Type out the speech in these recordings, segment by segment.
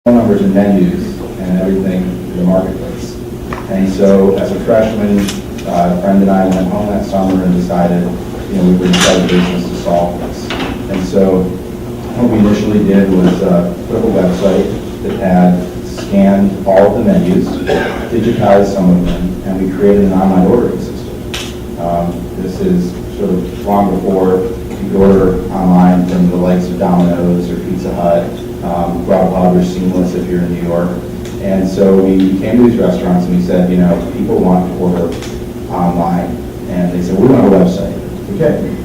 phone numbers and menus and everything in the marketplace. And so as a freshman, a friend and I went home that summer and decided, we were going to start a business to solve this. And so what we initially did was put up a website that had scanned all of the menus, digitized some of them, and we created an online ordering system. This is sort of long before you could order online from the likes of Domino's or Pizza Hut. Grubhub or Seamless if you're in New York. And so we came to these restaurants and we said, people want to order online. And they said, we want a website. Okay.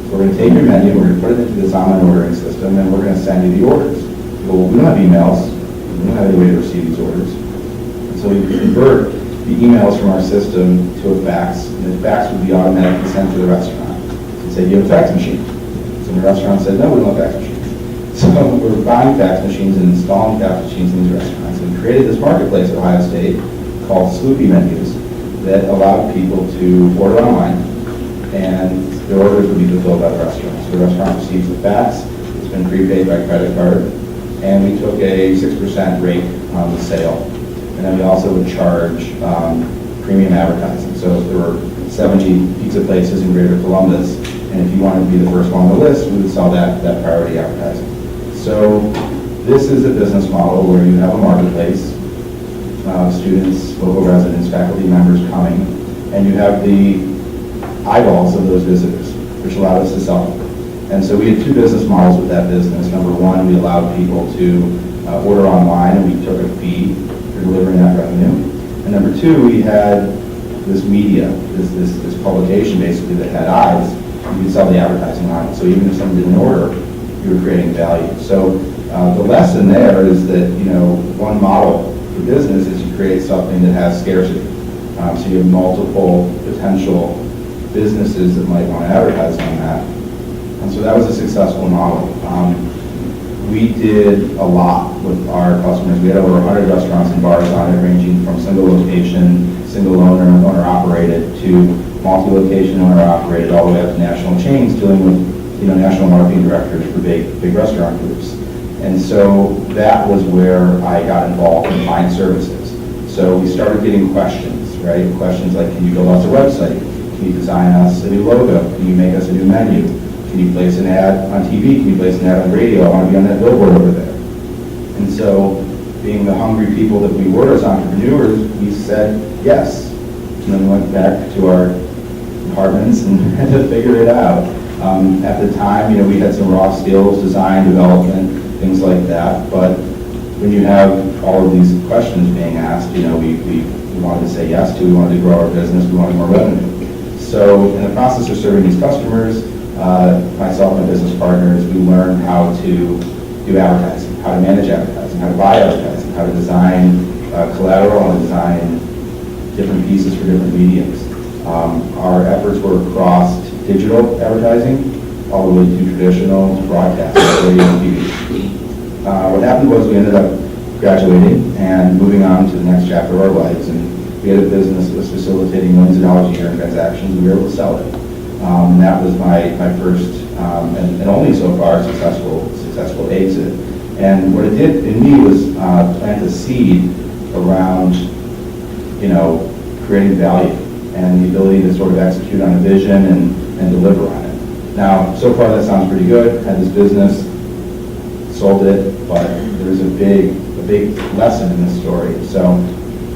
So we're going to take your menu, we're going to put it into this online ordering system, and we're going to send you the orders. Well, we don't have emails. We don't have any way to receive these orders. And so we convert the emails from our system to a fax, and the fax would be automatically sent to the restaurant. So we'd say, do you have a fax machine? So the restaurant said, no, we don't have a fax machine. So we're buying fax machines and installing fax machines in these restaurants. And we created this marketplace at Ohio State called Sloopy Menus that allowed people to order online, and their orders would be fulfilled by the restaurant. So the restaurant receives the fax, it's been prepaid by credit card, and we took a 6% rate on the sale. And then we also would charge premium advertising. So if there were 70 pizza places in Greater Columbus, and if you wanted to be the first one on the list, we would sell that priority advertising. So this is a business model where you have a marketplace, students, local residents, faculty members coming, and you have the eyeballs of those visitors, which allowed us to sell them. And so we had two business models with that business. Number one, we allowed people to order online, and we took a fee for delivering that revenue. And number two, we had this media, this publication basically that had eyes. You could sell the advertising on it. So even if someone didn't order, you were creating value. So the lesson there is that, one model for business is you create something that has scarcity. So you have multiple potential businesses that might want to advertise on that. And so that was a successful model. We did a lot with our customers. We had over 100 restaurants and bars on it, ranging from single location, single owner operated, to multi-location owner operated, all the way up to national chains dealing with national marketing directors for big restaurant groups. And so that was where I got involved in client services. So we started getting questions, right? Questions like, can you build us a website? Can you design us a new logo? Can you make us a new menu? Can you place an ad on TV? Can you place an ad on radio? I want to be on that billboard over there. And so being the hungry people that we were as entrepreneurs, we said yes. And then we went back to our departments and had to figure it out. At the time, we had some raw skills, design, development, things like that. But when you have all of these questions being asked, we wanted to say yes to. We wanted to grow our business. We wanted more revenue. So in the process of serving these customers, myself and my business partners, we learned how to do advertising, how to manage advertising, how to buy advertising, how to design collateral, how to design different pieces for different mediums. Our efforts were across digital advertising, all the way to traditional, to broadcast, radio and TV. What happened was we ended up graduating and moving on to the next chapter of our lives, and we had a business that was facilitating millions of dollars a year in transactions, and we were able to sell it. And that was my first, and only so far, successful exit. And what it did in me was plant a seed around, creating value and the ability to sort of execute on a vision and deliver on it. Now, so far that sounds pretty good. Had this business, sold it, but there's a big lesson in this story. So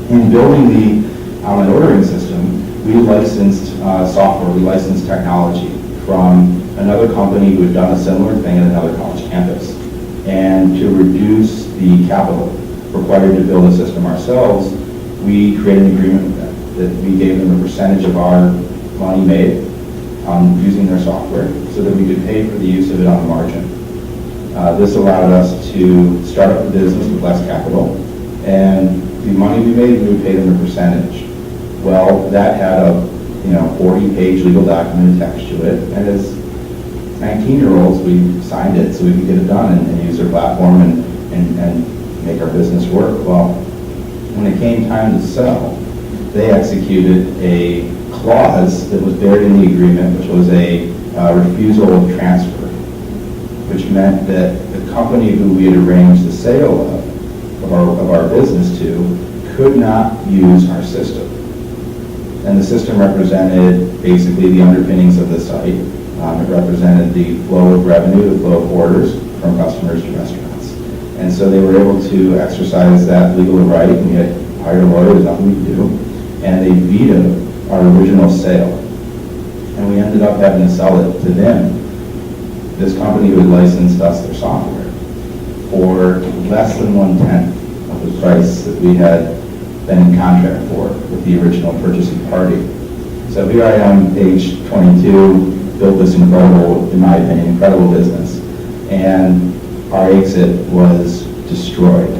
in building the online ordering system, we licensed software, we licensed technology from another company who had done a similar thing at another college campus. And to reduce the capital required to build a system ourselves, we created an agreement with them that we gave them a percentage of our money made on using their software so that we could pay for the use of it on the margin. This allowed us to start up the business with less capital, and the money we made, we would pay them a percentage. Well, that had a 40-page legal document attached to it, and as 19-year-olds, we signed it so we could get it done and use their platform and make our business work. Well, when it came time to sell, they executed a clause that was buried in the agreement, which was a refusal of transfer, which meant that the company who we had arranged the sale of business to could not use our system. And the system represented basically the underpinnings of the site. It represented the flow of revenue, the flow of orders from customers to restaurants. And so they were able to exercise that legal right, and we had hired a lawyer, there's nothing we could do, and they vetoed our original sale. And we ended up having to sell it to them, this company who had licensed us their software, for less than 1/10 of the price that we had been in contract for with the original purchasing party. So here I am, age 22, built this incredible, in my opinion, incredible business. And our exit was destroyed.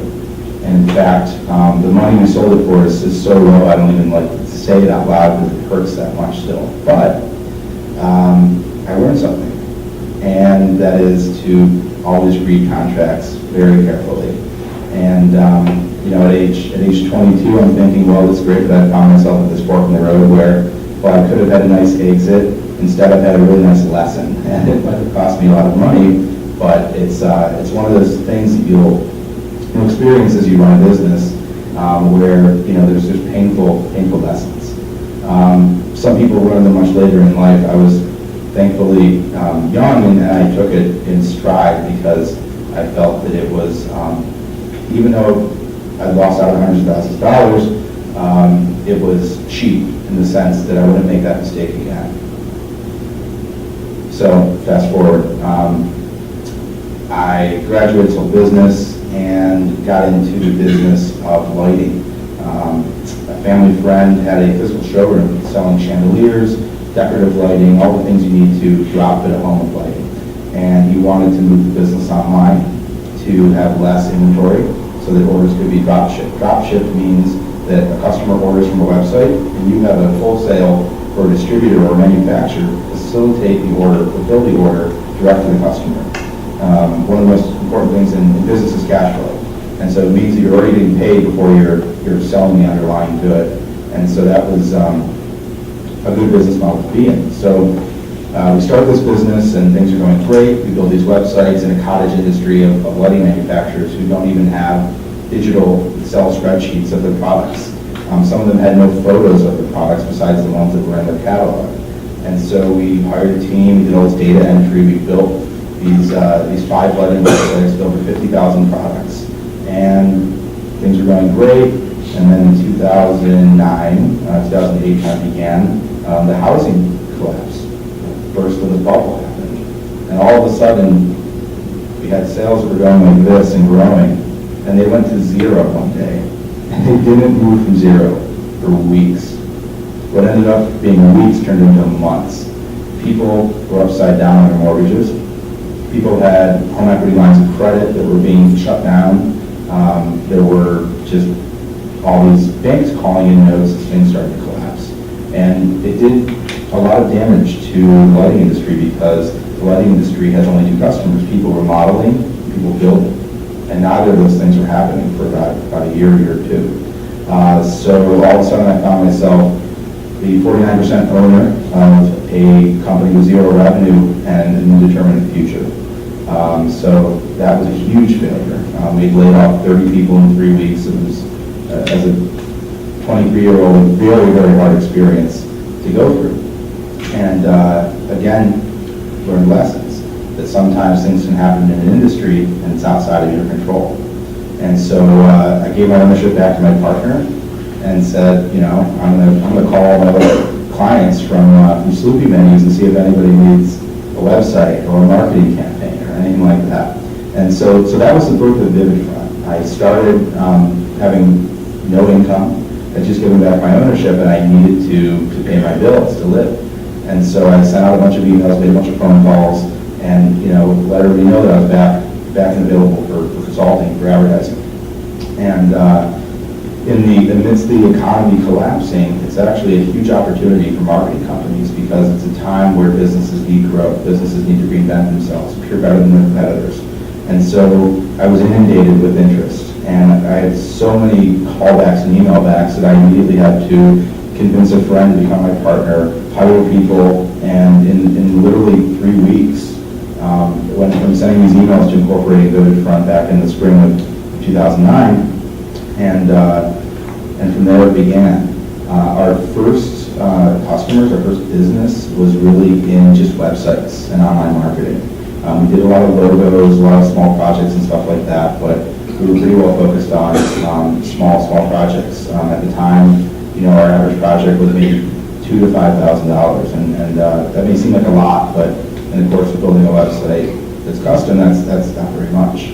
And in fact, the money we sold it for is so low, I don't even like to say it out loud because it hurts that much still. But I learned something, and that is to always read contracts very carefully. And at age 22, I'm thinking, well, it's great that I found myself at this fork in the road where, well, I could have had a nice exit. Instead, I've had a really nice lesson, and it might have cost me a lot of money, but it's one of those things that you'll experience as you run a business, where there's just painful lessons. Some people learn them much later in life. I was thankfully young, and I took it in stride because I felt that it was, even though I lost out on hundreds of thousands of dollars, it was cheap in the sense that I wouldn't make that mistake again. So fast forward, I graduated from business and got into the business of lighting. A family friend had a physical showroom selling chandeliers, decorative lighting, all the things you need to outfit a home with lighting. And he wanted to move the business online to have less inventory so that orders could be drop shipped. Drop shipped means that a customer orders from a website and you have a wholesale or a distributor or manufacturer facilitate the order, fulfill the order direct to the customer. One of the most important things in business is cash flow. And so it means that you're already getting paid before you're selling the underlying good. And so that was a good business model to be in. So we started this business and things are going great. We build these websites in a cottage industry of lighting manufacturers who don't even have digital Excel spreadsheets of their products. Some of them had no photos of their products besides the ones that were in their catalog. And so we hired a team, we did all this data entry, we built these 5 lighting websites, built over 50,000 products. And things were going great. And then in 2009, 2008 kind of began, the housing collapse. Burst of the bubble happened. And all of a sudden, we had sales that were going like this and growing, and they went to zero one day. And they didn't move from zero for weeks. What ended up being weeks turned into months. People were upside down on their mortgages. People had home equity lines of credit that were being shut down. There were just all these banks calling in notes as things started to collapse. And it did a lot of damage to the lighting industry because the lighting industry has only 2 customers. People remodeling, people building. And neither of those things were happening for about a year or two. So all of a sudden I found myself the 49% owner of a company with 0 revenue and an indeterminate future. So that was a huge failure. We laid off 30 people in 3 weeks. It was, as a 23-year-old, a very, very hard experience to go through. And again, learned lessons that sometimes things can happen in an industry and it's outside of your control. And so I gave my ownership back to my partner and said, I'm gonna call all my other clients from Sloopy menus and see if anybody needs a website or a marketing campaign or anything like that. And so that was the birth of VividFront. I started having no income. I'd just given back my ownership and I needed to pay my bills to live. And so I sent out a bunch of emails, made a bunch of phone calls, and let everybody know that I was back and available for consulting, for advertising. And in the midst of the economy collapsing, it's actually a huge opportunity for marketing companies because it's a time where businesses need growth, businesses need to reinvent themselves, appear better than their competitors. And so I was inundated with interest, and I had so many callbacks and email backs that I immediately had to convince a friend to become my partner, hire people, and in literally 3 weeks, went from sending these emails to incorporating VividFront back in the spring of 2009, And from there it began. Our first customers, our first business was really in just websites and online marketing. We did a lot of logos, a lot of small projects and stuff like that, but we were pretty well focused on small projects. At the time, our average project was maybe $2,000 to $5,000, and that may seem like a lot, but in the course of building a website that's custom, that's not very much.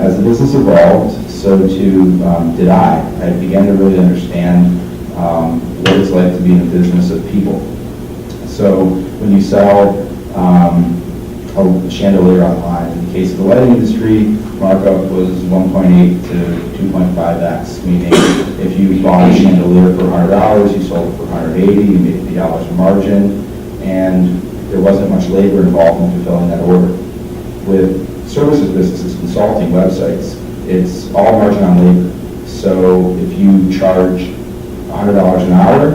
As the business evolved, so too did I. I began to really understand what it's like to be in a business of people. So when you sell a chandelier online, in the case of the lighting industry, markup was 1.8 to 2.5x, meaning if you bought a chandelier for $100, you sold it for $180, you made $80 in margin, and there wasn't much labor involved in fulfilling that order. With services businesses, consulting, websites, it's all margin on labor. So if you charge $100 an hour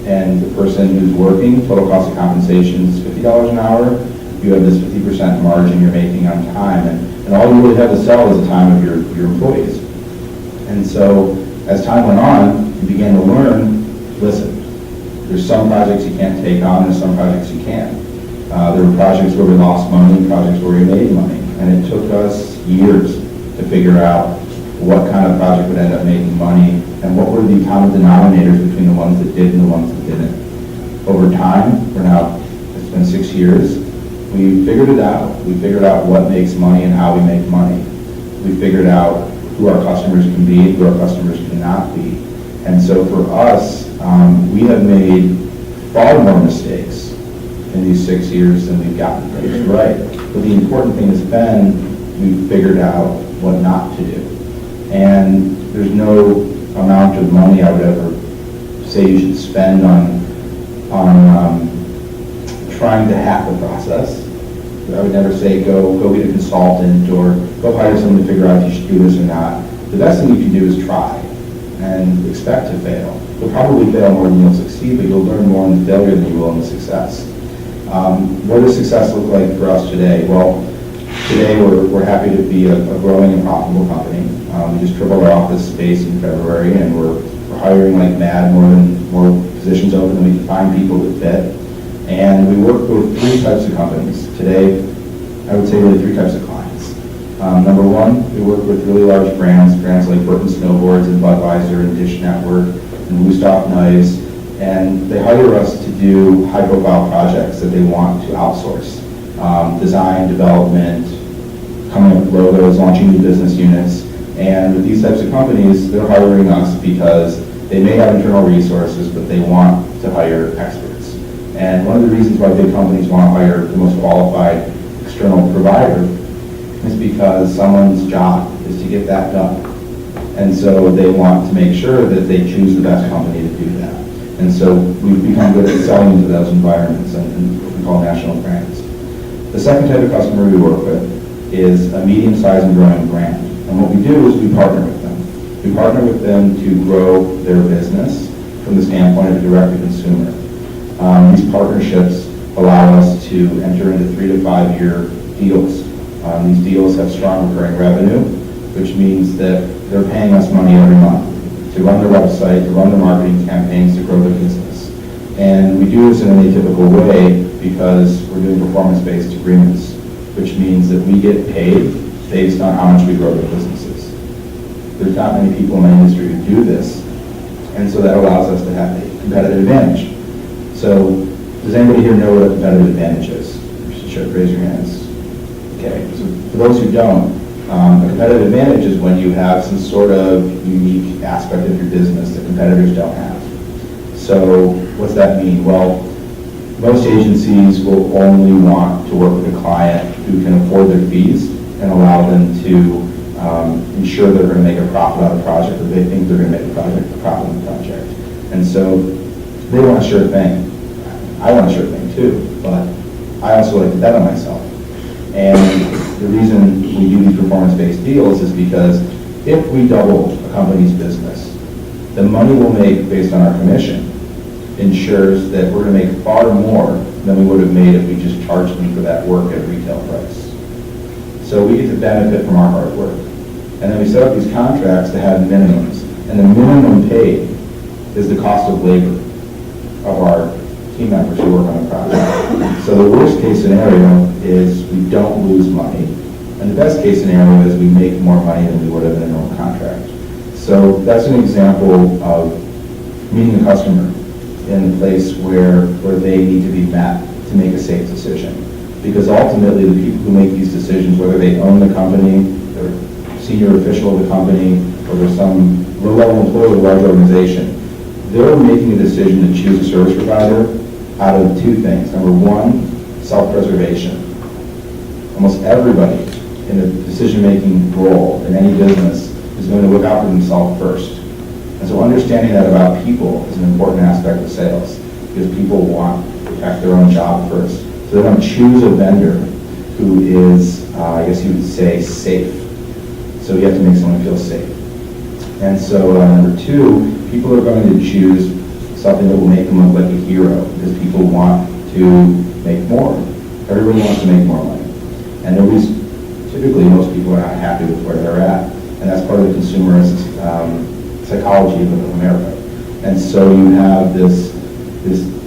and the person who's working, total cost of compensation is $50 an hour, you have this 50% margin you're making on time, and all you really have to sell is the time of your employees. And so as time went on, you began to learn, listen, there's some projects you can't take on, there's some projects you can. There were projects where we lost money, projects where we made money, and it took us years to figure out what kind of project would end up making money and what were the common denominators between the ones that did and the ones that didn't. Over time, it's been 6 years, we figured it out. We figured out what makes money and how we make money. We figured out who our customers can be and who our customers cannot be. And so for us, we have made far more mistakes in these 6 years than we've gotten things right. But the important thing has been we've figured out what not to do. And there's no amount of money I would ever say you should spend on trying to hack the process. I would never say go get a consultant or go hire someone to figure out if you should do this or not. The best thing you can do is try and expect to fail. You'll probably fail more than you'll succeed, but you'll learn more in the failure than you will in the success. What does success look like for us today? Well, today we're happy to be a growing and profitable company. We just tripled our office space in February, and we're hiring like mad, more positions open than we can find people that fit. And we work with 3 types of companies. Today, I would say really 3 types of clients. Number one, we work with really large brands like Burton Snowboards and Budweiser and Dish Network and Wusthof Knives, and they hire us to do high-profile projects that they want to outsource. Design, development, coming up with logos, launching new business units. And with these types of companies, they're hiring us because they may have internal resources, but they want to hire experts. And one of the reasons why big companies want to hire the most qualified external provider is because someone's job is to get that done. And so they want to make sure that they choose the best company to do that. And so we've become good at selling into those environments and what we call national brands. The second type of customer we work with is a medium-sized and growing brand. And what we do is we partner with them. We partner with them to grow their business from the standpoint of a direct-to-consumer. These partnerships allow us to enter into 3 to 5 year deals. These deals have strong recurring revenue, which means that they're paying us money every month to run their website, to run their marketing campaigns, to grow their business. And we do this in an atypical way because we're doing performance-based agreements, which means that we get paid based on how much we grow their businesses. There's not many people in my industry who do this, and so that allows us to have a competitive advantage. So, does anybody here know what a competitive advantage is? You should raise your hands. Okay, so for those who don't, a competitive advantage is when you have some sort of unique aspect of your business that competitors don't have. So, what's that mean? Well, most agencies will only want to work with a client who can afford their fees and allow them to ensure they're going to make a profit on a project, or they think they're going to make a profit on the project. And so they want a sure thing. I want a sure thing too, but I also like to bet on myself. And the reason we do these performance-based deals is because if we double a company's business, the money we'll make based on our commission ensures that we're going to make far more than we would have made if we just charged them for that work at retail price. So we get to benefit from our hard work. And then we set up these contracts to have minimums. And the minimum paid is the cost of labor of our team members who work on the project. So the worst case scenario is we don't lose money. And the best case scenario is we make more money than we would have in a normal contract. So that's an example of meeting the customer in a place where they need to be met to make a safe decision. Because ultimately the people who make these decisions, whether they own the company, they're a senior official of the company, or they're some low-level employee of a large organization, they're making a decision to choose a service provider out of two things. Number one, self-preservation. Almost everybody in a decision-making role in any business is going to look out for themselves first. And so understanding that about people is an important aspect of sales, because people want to protect their own job first. So they don't choose a vendor who is, I guess you would say, safe. So you have to make someone feel safe. And so number two, people are going to choose something that will make them look like a hero, because people want to make more. Everybody wants to make more money. And typically most people are not happy with where they're at. And that's part of the consumerist psychology of America. And so you have this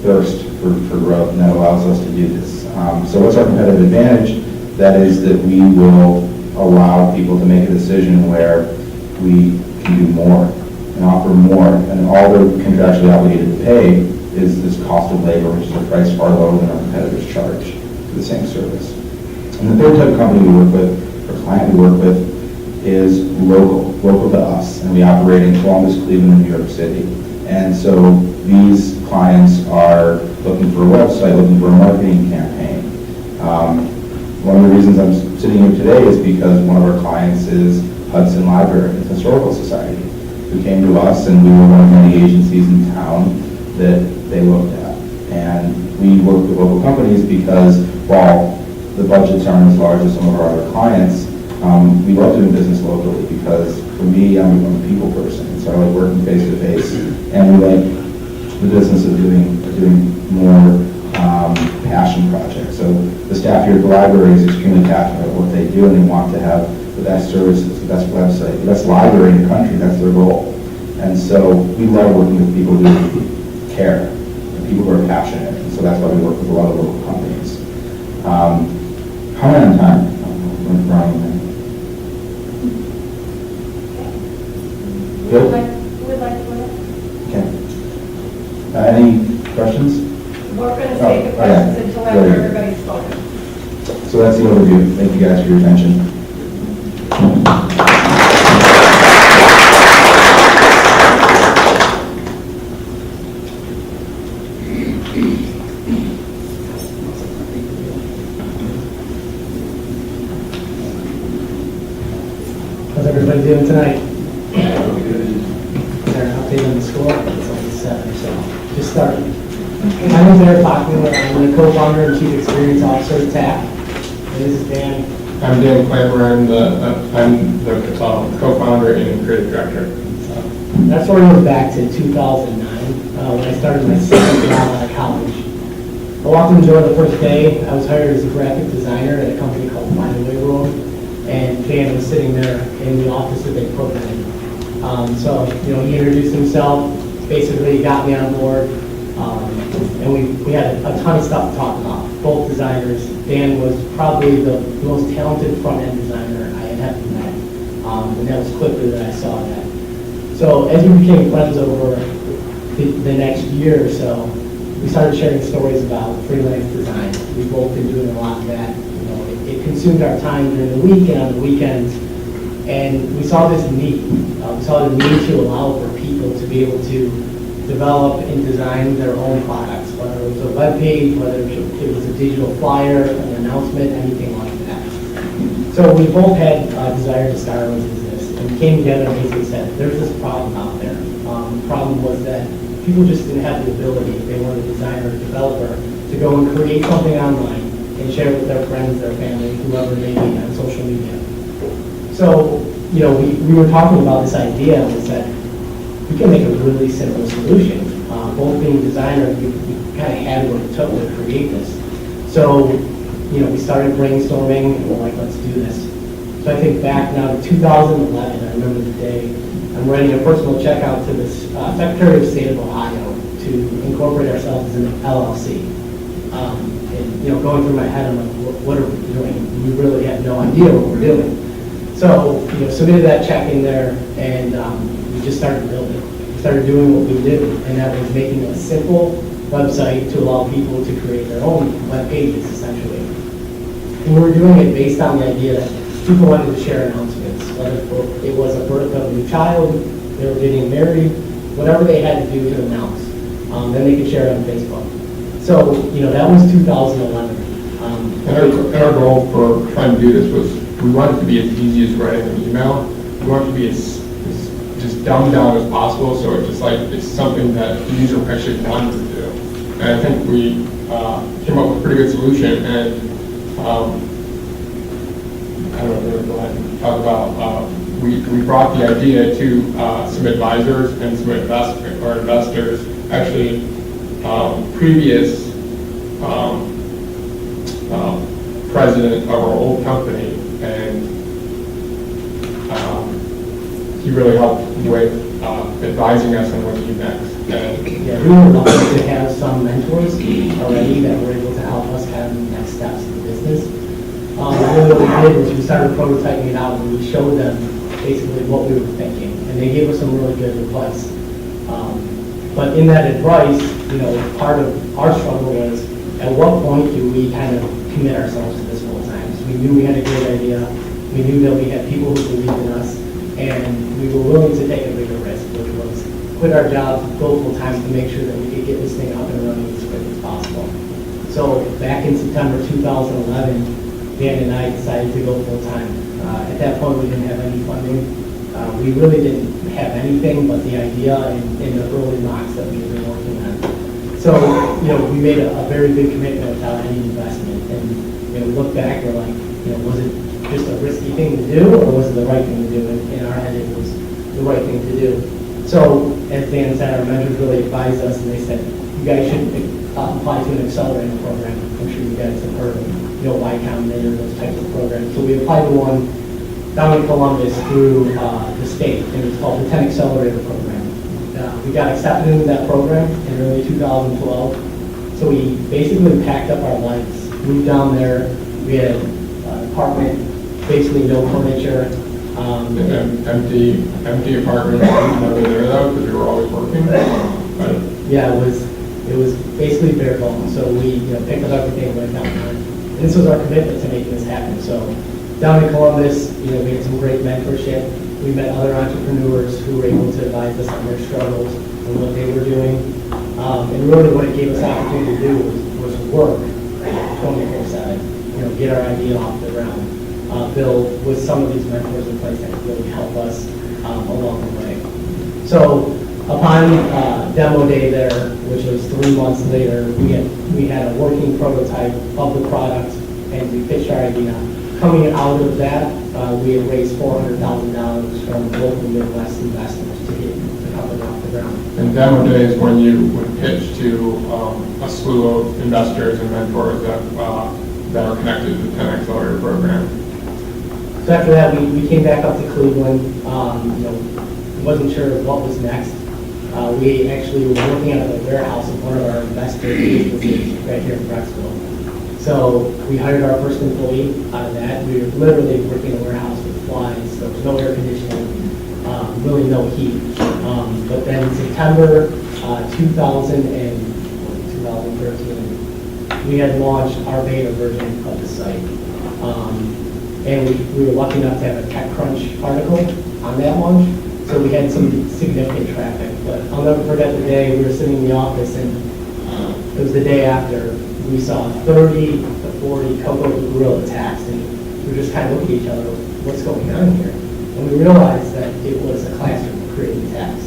thirst for growth, and that allows us to do this. So what's our competitive advantage? That is that we will allow people to make a decision where we can do more and offer more, and all they're contractually obligated to pay is this cost of labor, which is a price far lower than our competitors charge for the same service. And the third type of company we work with, or client we work with, is local to us, and we operate in Columbus, Cleveland, and New York City. And so these clients are looking for a website, looking for a marketing campaign. One of the reasons I'm sitting here today is because one of our clients is Hudson Library and Historical Society, who came to us, and we were one of many agencies in town that they looked at. And we work with local companies because while the budgets aren't as large as some of our other clients, we love doing business locally, because for me, I'm a people person, so I like working face to face, and we like the business of doing more passion projects. So the staff here at the library is extremely passionate about what they do, and they want to have the best services, the best website, the best library in the country. That's their goal. And so we love working with people who care, and people who are passionate, and so that's why we work with a lot of local companies. How many on time? Good? Who would like to go ahead? Okay. Any questions? We're going to take the questions until after everybody's spoken. So that's the overview. Thank you guys for your attention. How's everybody doing tonight? Is there an update on the score? It's only 7, so just starting. My name is Eric Bachman. I'm the co-founder and chief experience officer at TAP. And this is Dan. I'm Dan Clammer. I'm the co-founder and creative director. That story goes back to 2009 when I started my second job out of college. I walked in the door the first day. I was hired as a graphic designer at a company called Find Away World, and Dan was sitting there in the office that they put me in. So, he introduced himself, basically got me on board, and we had a ton of stuff to talk about, both designers. Dan was probably the most talented front-end designer I had ever met, and that was quickly that I saw that. So as we became friends over the next year or so, we started sharing stories about freelance design. We've both been doing a lot of that. It consumed our time during the week and on the weekends, and we saw this need. We saw the need to allow for people to be able to develop and design their own products, whether it was a web page, whether it was a digital flyer, an announcement, anything like that. So we both had a desire to start our own business, and we came together and basically said, there's this problem out there. The problem was that people just didn't have the ability, if they weren't a designer or developer, to go and create something online and share it with their friends, their family, whoever they be on social media. So, we were talking about this idea, and we said, we can make a really simple solution. Both being designers, we kind of had what it took to create this. So, we started brainstorming, and we're like, let's do this. So I think back now to 2011, I remember the day, I'm writing a personal check out to the Secretary of State of Ohio to incorporate ourselves as an LLC. And, you know, going through my head, I'm like, what are we doing? We really had no idea what we're doing. So, you know, submitted that check in there, and we just started building. We started doing what we do, and that was making a simple website to allow people to create their own web pages, essentially. And we were doing it based on the idea that people wanted to share announcements, whether it was a birth of a new child, they were getting married, whatever they had to do to announce, then they could share it on Facebook. So, you know, that was 2011. And our goal for trying to do this was, we wanted it to be as easy as writing an email. We wanted it to be as just dumbed down as possible, so it's just like, it's something that the user actually wanted to do. And I think we came up with a pretty good solution, and I don't know, go ahead and talk about, we brought the idea to some advisors and some investors, actually previous president of our old company, and he really helped with advising us on what to do next. And Yeah, we were lucky to have some mentors already that were able to help us kind of the next steps in the business. Really what we did was we started prototyping it out, and we showed them basically what we were thinking, and they gave us some really good advice. But in that advice, you know, part of our struggle was, at what point do we kind of commit ourselves to this full time? So we knew we had a great idea, we knew that we had people who believed in us, and we were willing to take a bigger risk, which was quit our jobs, go full time to make sure that we could get this thing up and running as quick as possible. So back in September 2011, Dan and I decided to go full time. At that point, we didn't have any funding. We really didn't have anything but the idea and the early mocks that we had been working on. So, you know, we made a very big commitment without any investment. And, you know, we look back, we're like, you know, was it just a risky thing to do, or was it the right thing to do? And in our head, it was the right thing to do. So, as Dan said, our mentors really advised us, and they said, you guys should apply to an accelerator program. I'm sure you guys have heard of, you know, Y Combinator, those types of programs. So we applied to one down in Columbus through the state, and it's called the 10 Accelerator Program. We got accepted into that program in early 2012. So we basically packed up our lives, moved down there. We had an apartment, basically no furniture. Empty apartment. never there though, because we were always working. But Yeah, it was basically bare bones. So we, you know, picked up everything and went down there. And this was our commitment to making this happen. So down in Columbus, you know, we had some great mentorship. We met other entrepreneurs who were able to advise us on their struggles and what they were doing. And really what it gave us the opportunity to do was work 24/7, you know, get our idea off the ground, build with some of these mentors in place that could really help us along the way. So upon demo day there, which was 3 months later, we had a working prototype of the product, and we pitched our idea. Coming out of that, we had raised $400,000 from local Midwest investors to get the company off the ground. and demo day is when you would pitch to a slew of investors and mentors that are connected to the 10 Accelerator program. So after that, we came back up to Cleveland. You know, wasn't sure what was next. We actually were working out of the warehouse of one of our investors right here in Brecksville. So we hired our first employee out of that. We were literally working in a warehouse with flies. There was no air conditioning, really no heat. But then in September 2013, we had launched our beta version of the site. And we were lucky enough to have a TechCrunch article on that launch. So we had some significant traffic. But I'll never forget the day we were sitting in the office, and it was the day after we saw 30 to 40 Coco the Gorilla attacks, and we were just kind of looking at each other, what's going on here? And we realized that it was a classroom creating attacks.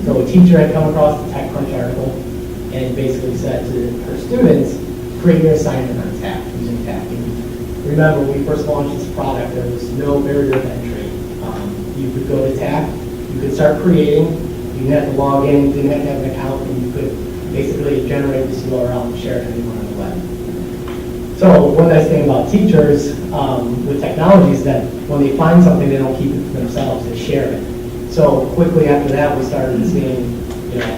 So a teacher had come across the TechCrunch article and basically said to her students, create your assignment on TAC, using TAC. And remember, when we first launched this product, there was no barrier of entry. You could go to TAC, you could start creating, you didn't have to log in, you didn't have to have an account, and you could basically generate this URL and share it anywhere on the web. So one nice thing about teachers with technology is that when they find something, they don't keep it for themselves, they share it. So quickly after that, we started seeing,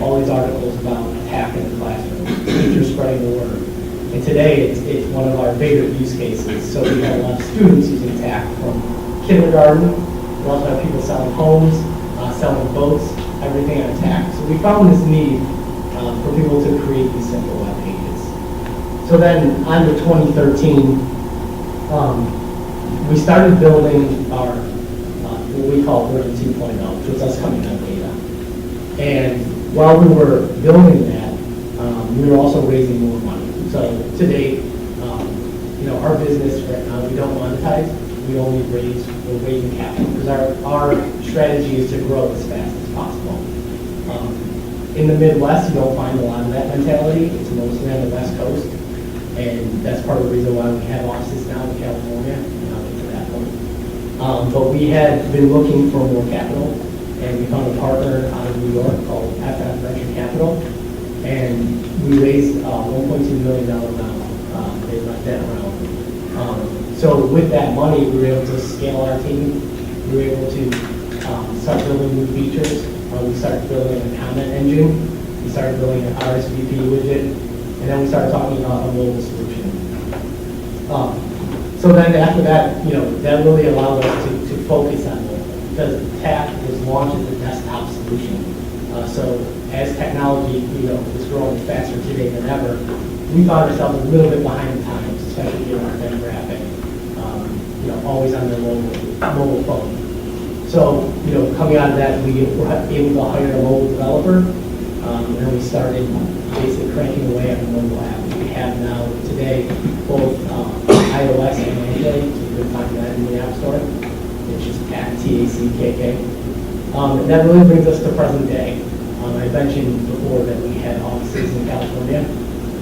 all these articles about attack in the classroom, teachers spreading the word. And today, it's one of our favorite use cases. So we have a lot of students using attack from kindergarten. We also have people selling homes, selling boats, everything on attack. So we found this need for people to create these simple web pages. So then on to 2013, we started building our, what we call Burton 2.0, which was us coming out data. And while we were building that, we were also raising more money. So today, our business right now, we don't monetize, we're raising capital, because our strategy is to grow as fast as possible. In the Midwest, you don't find a lot of that mentality. It's mostly on the West Coast. And that's part of the reason why we have offices now in California, and I'll get to that point. But we had been looking for more capital, and we found a partner out of New York called FF Venture Capital, and we raised $1.2 million now. They left that around. So with that money, we were able to scale our team. We were able to start building new features. We started building a comment engine. We started building an RSVP widget. And then we started talking about a mobile solution. So then after that, that really allowed us to focus on mobile, because TAP was launched as a desktop solution. So as technology, is growing faster today than ever, we found ourselves a little bit behind the times, especially given our demographic, always on their mobile phone. So, coming out of that, we were able to hire a mobile developer, and we started basically cranking away on the mobile app. We have now today both iOS and Android, so you can find that in the App Store, which is @TACKK. And that really brings us to present day. I mentioned before that we had offices in California.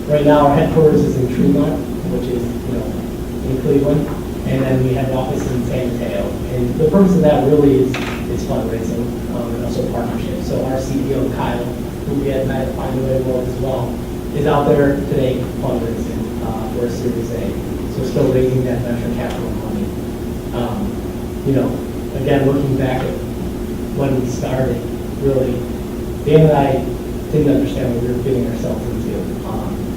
Right now, our headquarters is in Tremont, which is, in Cleveland, and then we have an office in San Mateo. And the purpose of that really is fundraising and also partnerships. So our CEO, Kyle, who we had met at Find a Way World as well, is out there today fundraising for a Series A. So still raising that venture capital money. Again, looking back at when we started, really, Dan and I didn't understand what we were getting ourselves into.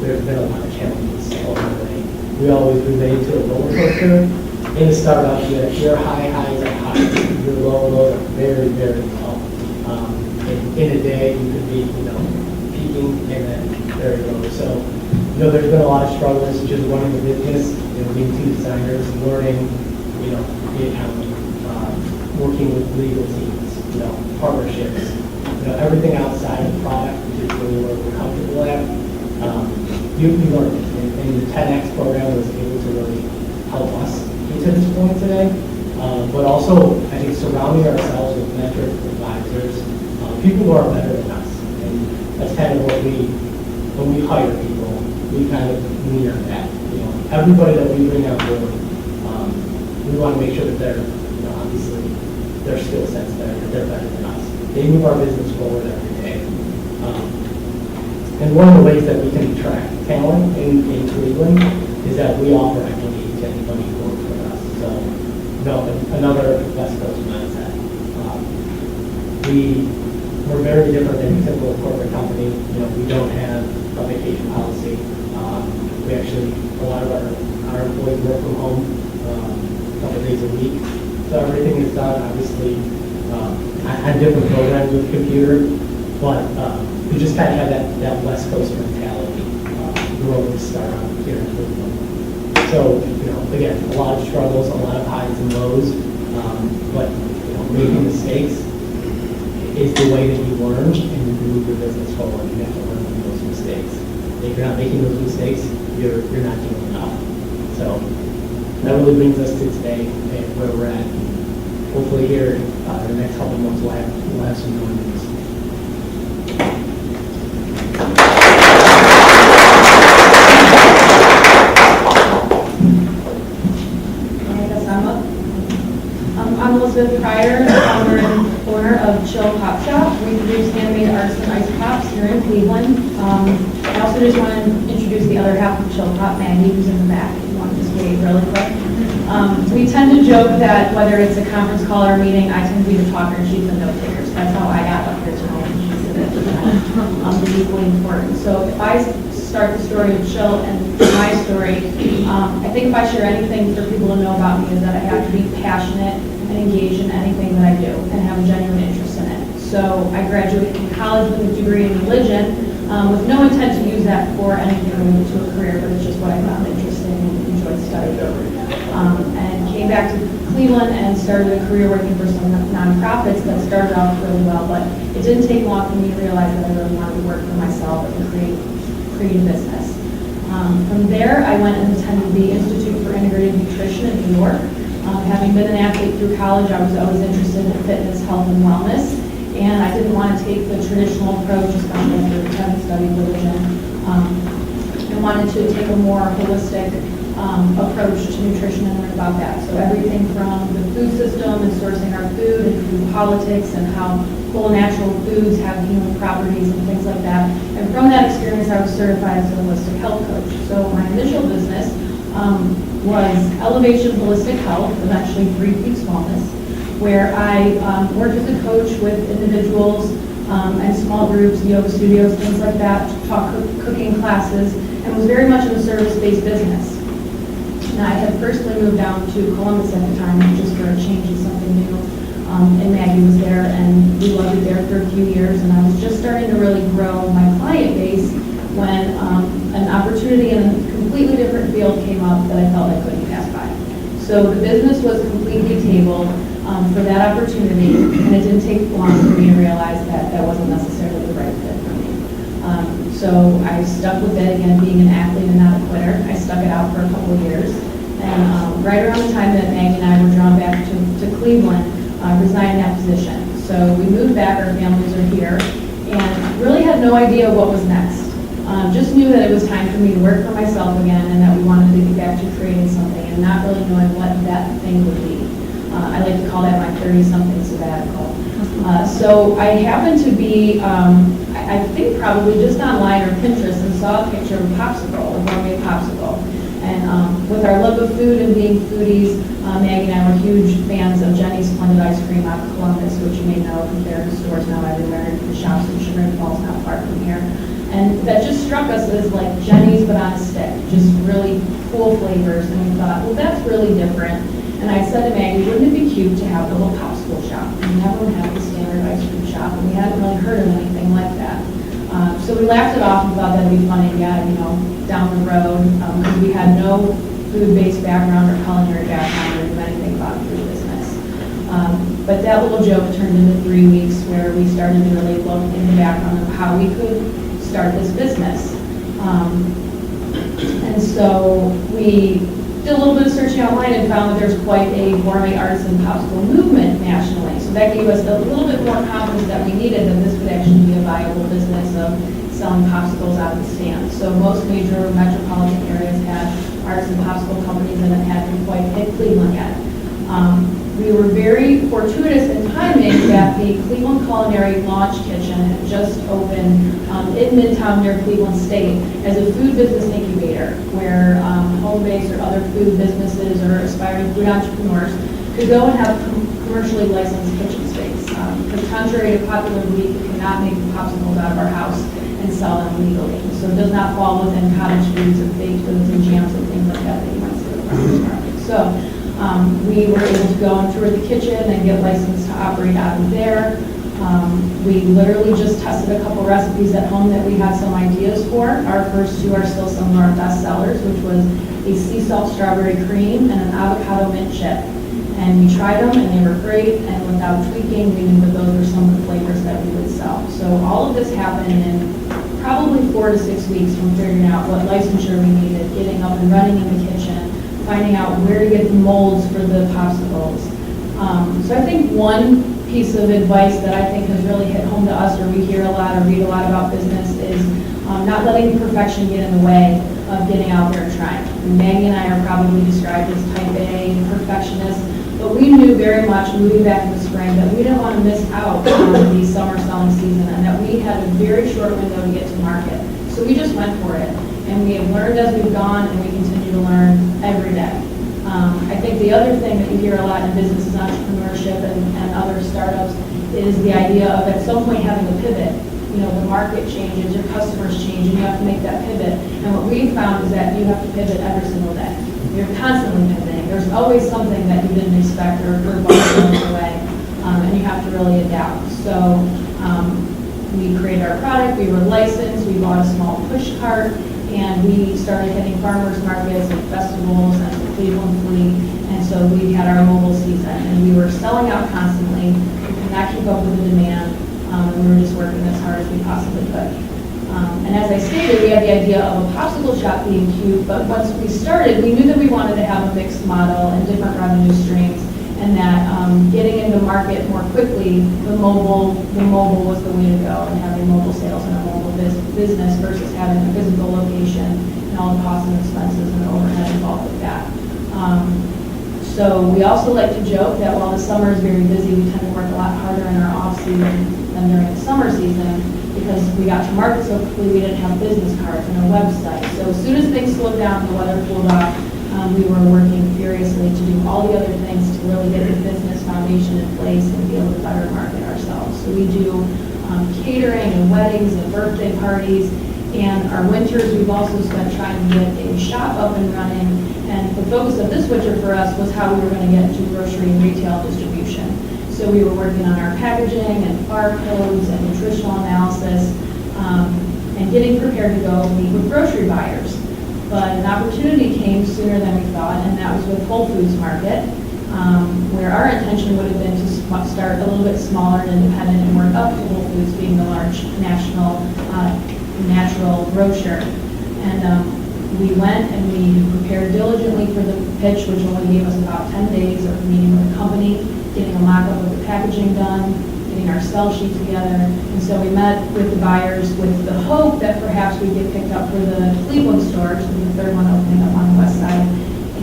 There's been a lot of challenges along the way. We always relate to a roller coaster. In a startup, your high highs are high, your low lows are very, very low. In a day, you could be, peaking and then very low. So, there's been a lot of struggles just running the business, being two designers, learning, the accounting, working with legal teams, partnerships, everything outside of product, which is really where we're comfortable at. You learn it, and the 10X program was able to really help us get to this point today. But also, I think surrounding ourselves with mentors, advisors, people who are better than us. And that's kind of what when we hire people, we kind of lean on that. Everybody that we bring on board, we want to make sure that they're, obviously, their skill sets better, that they're better than us. They move our business forward every day. And one of the ways that we can attract talent in Cleveland is that we offer equity to anybody who works with us. So, another West Coast mindset. We're very different than a typical corporate company. We don't have a vacation policy. We actually, a lot of our employees work from home a couple days a week. So everything is done, obviously, on different programs with computer, but we just kind of have that West Coast mentality, growing a startup here in Cleveland. So, again, a lot of struggles, a lot of highs and lows, but making mistakes is the way that you learn and you move your business forward. You have to learn from those mistakes. If you're not making those mistakes, you're not doing enough. So that really brings us to today and where we're at. Hopefully here in the next couple of months we'll have some more news. I'm Elizabeth Pryor, founder and owner of Chill Pop Shop. We produce handmade artisan ice pops here in Cleveland. I also just want to introduce the other half of Chill Pop, Maggie, who's in the back. Kate really quick. We tend to joke that whether it's a conference call or a meeting, I tend to be the talker and she's the note taker. So that's how I got up here tonight. And she's the equally important. So if I start the story of Chill and my story, I think if I share anything for people to know about me is that I have to be passionate and engaged in anything that I do and have a genuine interest in it. So I graduated from college with a degree in religion with no intent to use that for anything related to a career, but it's just what I found interesting and enjoyed studying. And came back to Cleveland and started a career working for some nonprofits that started off really well, but it didn't take long for me to realize that I really wanted to work for myself and create a business. From there, I went and attended the Institute for Integrated Nutrition in New York. Having been an athlete through college, I was always interested in fitness, health, and wellness, and I didn't want to take the traditional approach, especially after having studied religion. I wanted to take a more holistic approach to nutrition and learn about that. So everything from the food system and sourcing our food and food politics and how whole natural foods have healing properties and things like that. And from that experience, I was certified as a holistic health coach. So my initial business was Elevation Holistic Health, eventually 3 Peaks Wellness, where I worked as a coach with individuals and small groups, yoga studios, things like that, taught cooking classes, and was very much in a service-based business. And I had personally moved down to Columbus at the time, just for a change and something new. And Maggie was there, and we loved it there for a few years. And I was just starting to really grow my client base when an opportunity in a completely different field came up that I felt I couldn't pass by. So the business was completely tabled for that opportunity, and it didn't take long for me to realize that that wasn't necessarily the right fit for me. So I stuck with it, again, being an athlete and not a quitter. I stuck it out for a couple of years. And right around the time that Maggie and I were drawn back to Cleveland, resigned that position. So we moved back, our families are here, and really had no idea what was next. Just knew that it was time for me to work for myself again and that we wanted to get back to creating something and not really knowing what that thing would be. I like to call that my 30-something sabbatical. So I happened to be, I think probably just online or Pinterest, and saw a picture of a popsicle, a gourmet popsicle. And with our love of food and being foodies, Maggie and I were huge fans of Jenny's Splendid Ice Cream out of Columbus, which you may know because there are stores now everywhere, and the shops in Sugar Falls not far from here. And that just struck us as like Jenny's but on a stick, just really cool flavors. And we thought, well, that's really different. And I said to Maggie, wouldn't it be cute to have a little popsicle shop? We never would have the standard ice cream shop, and we hadn't really heard of anything like that. So we laughed it off and thought that'd be funny, down the road, because we had no food-based background or culinary background or knew anything about food business. But that little joke turned into 3 weeks where we started to really look in the background of how we could start this business. And so we did a little bit of searching online and found that there's quite a gourmet arts and popsicle movement nationally. So that gave us a little bit more confidence that we needed that this could actually be a viable business of selling popsicles out of the stand. So most major metropolitan areas had arts and popsicle companies, and it hadn't quite hit Cleveland yet. We were very fortuitous in timing that the Cleveland Culinary Launch Kitchen had just opened in Midtown near Cleveland State as a food business incubator where home-based or other food businesses or aspiring food entrepreneurs could go and have commercially licensed kitchen space. Because contrary to popular belief, we cannot make popsicles out of our house and sell them legally. So it does not fall within cottage foods and baked goods and jams and things like that that you might see at the farmer's market. So we were able to go and tour the kitchen and get licensed to operate out of there. We literally just tested a couple recipes at home that we had some ideas for. Our first 2 are still some of our best sellers, which was a sea salt strawberry cream and an avocado mint chip. And we tried them and they were great, and without tweaking, we knew that those were some of the flavors that we would sell. So all of this happened in probably 4 to 6 weeks from figuring out what licensure we needed, getting up and running in the kitchen, finding out where to get the molds for the popsicles. So I think one piece of advice that I think has really hit home to us, or we hear a lot or read a lot about business, is not letting perfection get in the way of getting out there and trying. And Maggie and I are probably described as type A perfectionists, but we knew very much moving back in the spring that we didn't want to miss out on the summer selling season and that we had a very short window to get to market. So we just went for it. And we have learned as we've gone, and we continue to learn every day. I think the other thing that you hear a lot in business is entrepreneurship and other startups is the idea of at some point having a pivot. You know, the market changes, your customers change, and you have to make that pivot. And what we've found is that you have to pivot every single day. You're constantly pivoting. There's always something that you didn't expect or curveball along the way, and you have to really adapt. So we created our product, we were licensed, we bought a small push cart, and we started hitting farmers markets and festivals and the Cleveland Flea. And so we had our mobile season, and we were selling out constantly. We could not keep up with the demand, and we were just working as hard as we possibly could. And as I stated, we had the idea of a popsicle shop being cute, but once we started, we knew that we wanted to have a mixed model and different revenue streams, and that getting into market more quickly, the mobile was the way to go, and having mobile sales and a mobile business versus having a physical location and all the costs and expenses and overhead involved with that. So we also like to joke that while the summer is very busy, we tend to work a lot harder in our off season than during the summer season, because we got to market so quickly, we didn't have business cards and a website. So as soon as things slowed down and the weather cooled off, we were working furiously to do all the other things to really get the business foundation in place and be able to better market ourselves. So we do catering and weddings and birthday parties, and our winters we've also spent trying to get a shop up and running. And the focus of this winter for us was how we were going to get into grocery and retail distribution. So we were working on our packaging and barcodes and nutritional analysis, and getting prepared to go meet with grocery buyers. But an opportunity came sooner than we thought, and that was with Whole Foods Market, where our intention would have been to start a little bit smaller and independent and work up to Whole Foods being the large national natural grocer. And we went and we prepared diligently for the pitch, which only gave us about 10 days of meeting with the company, getting a mock-up of the packaging done, getting our sell sheet together. And so we met with the buyers with the hope that perhaps we'd get picked up for the Cleveland store, which is the third one opening up on the west side.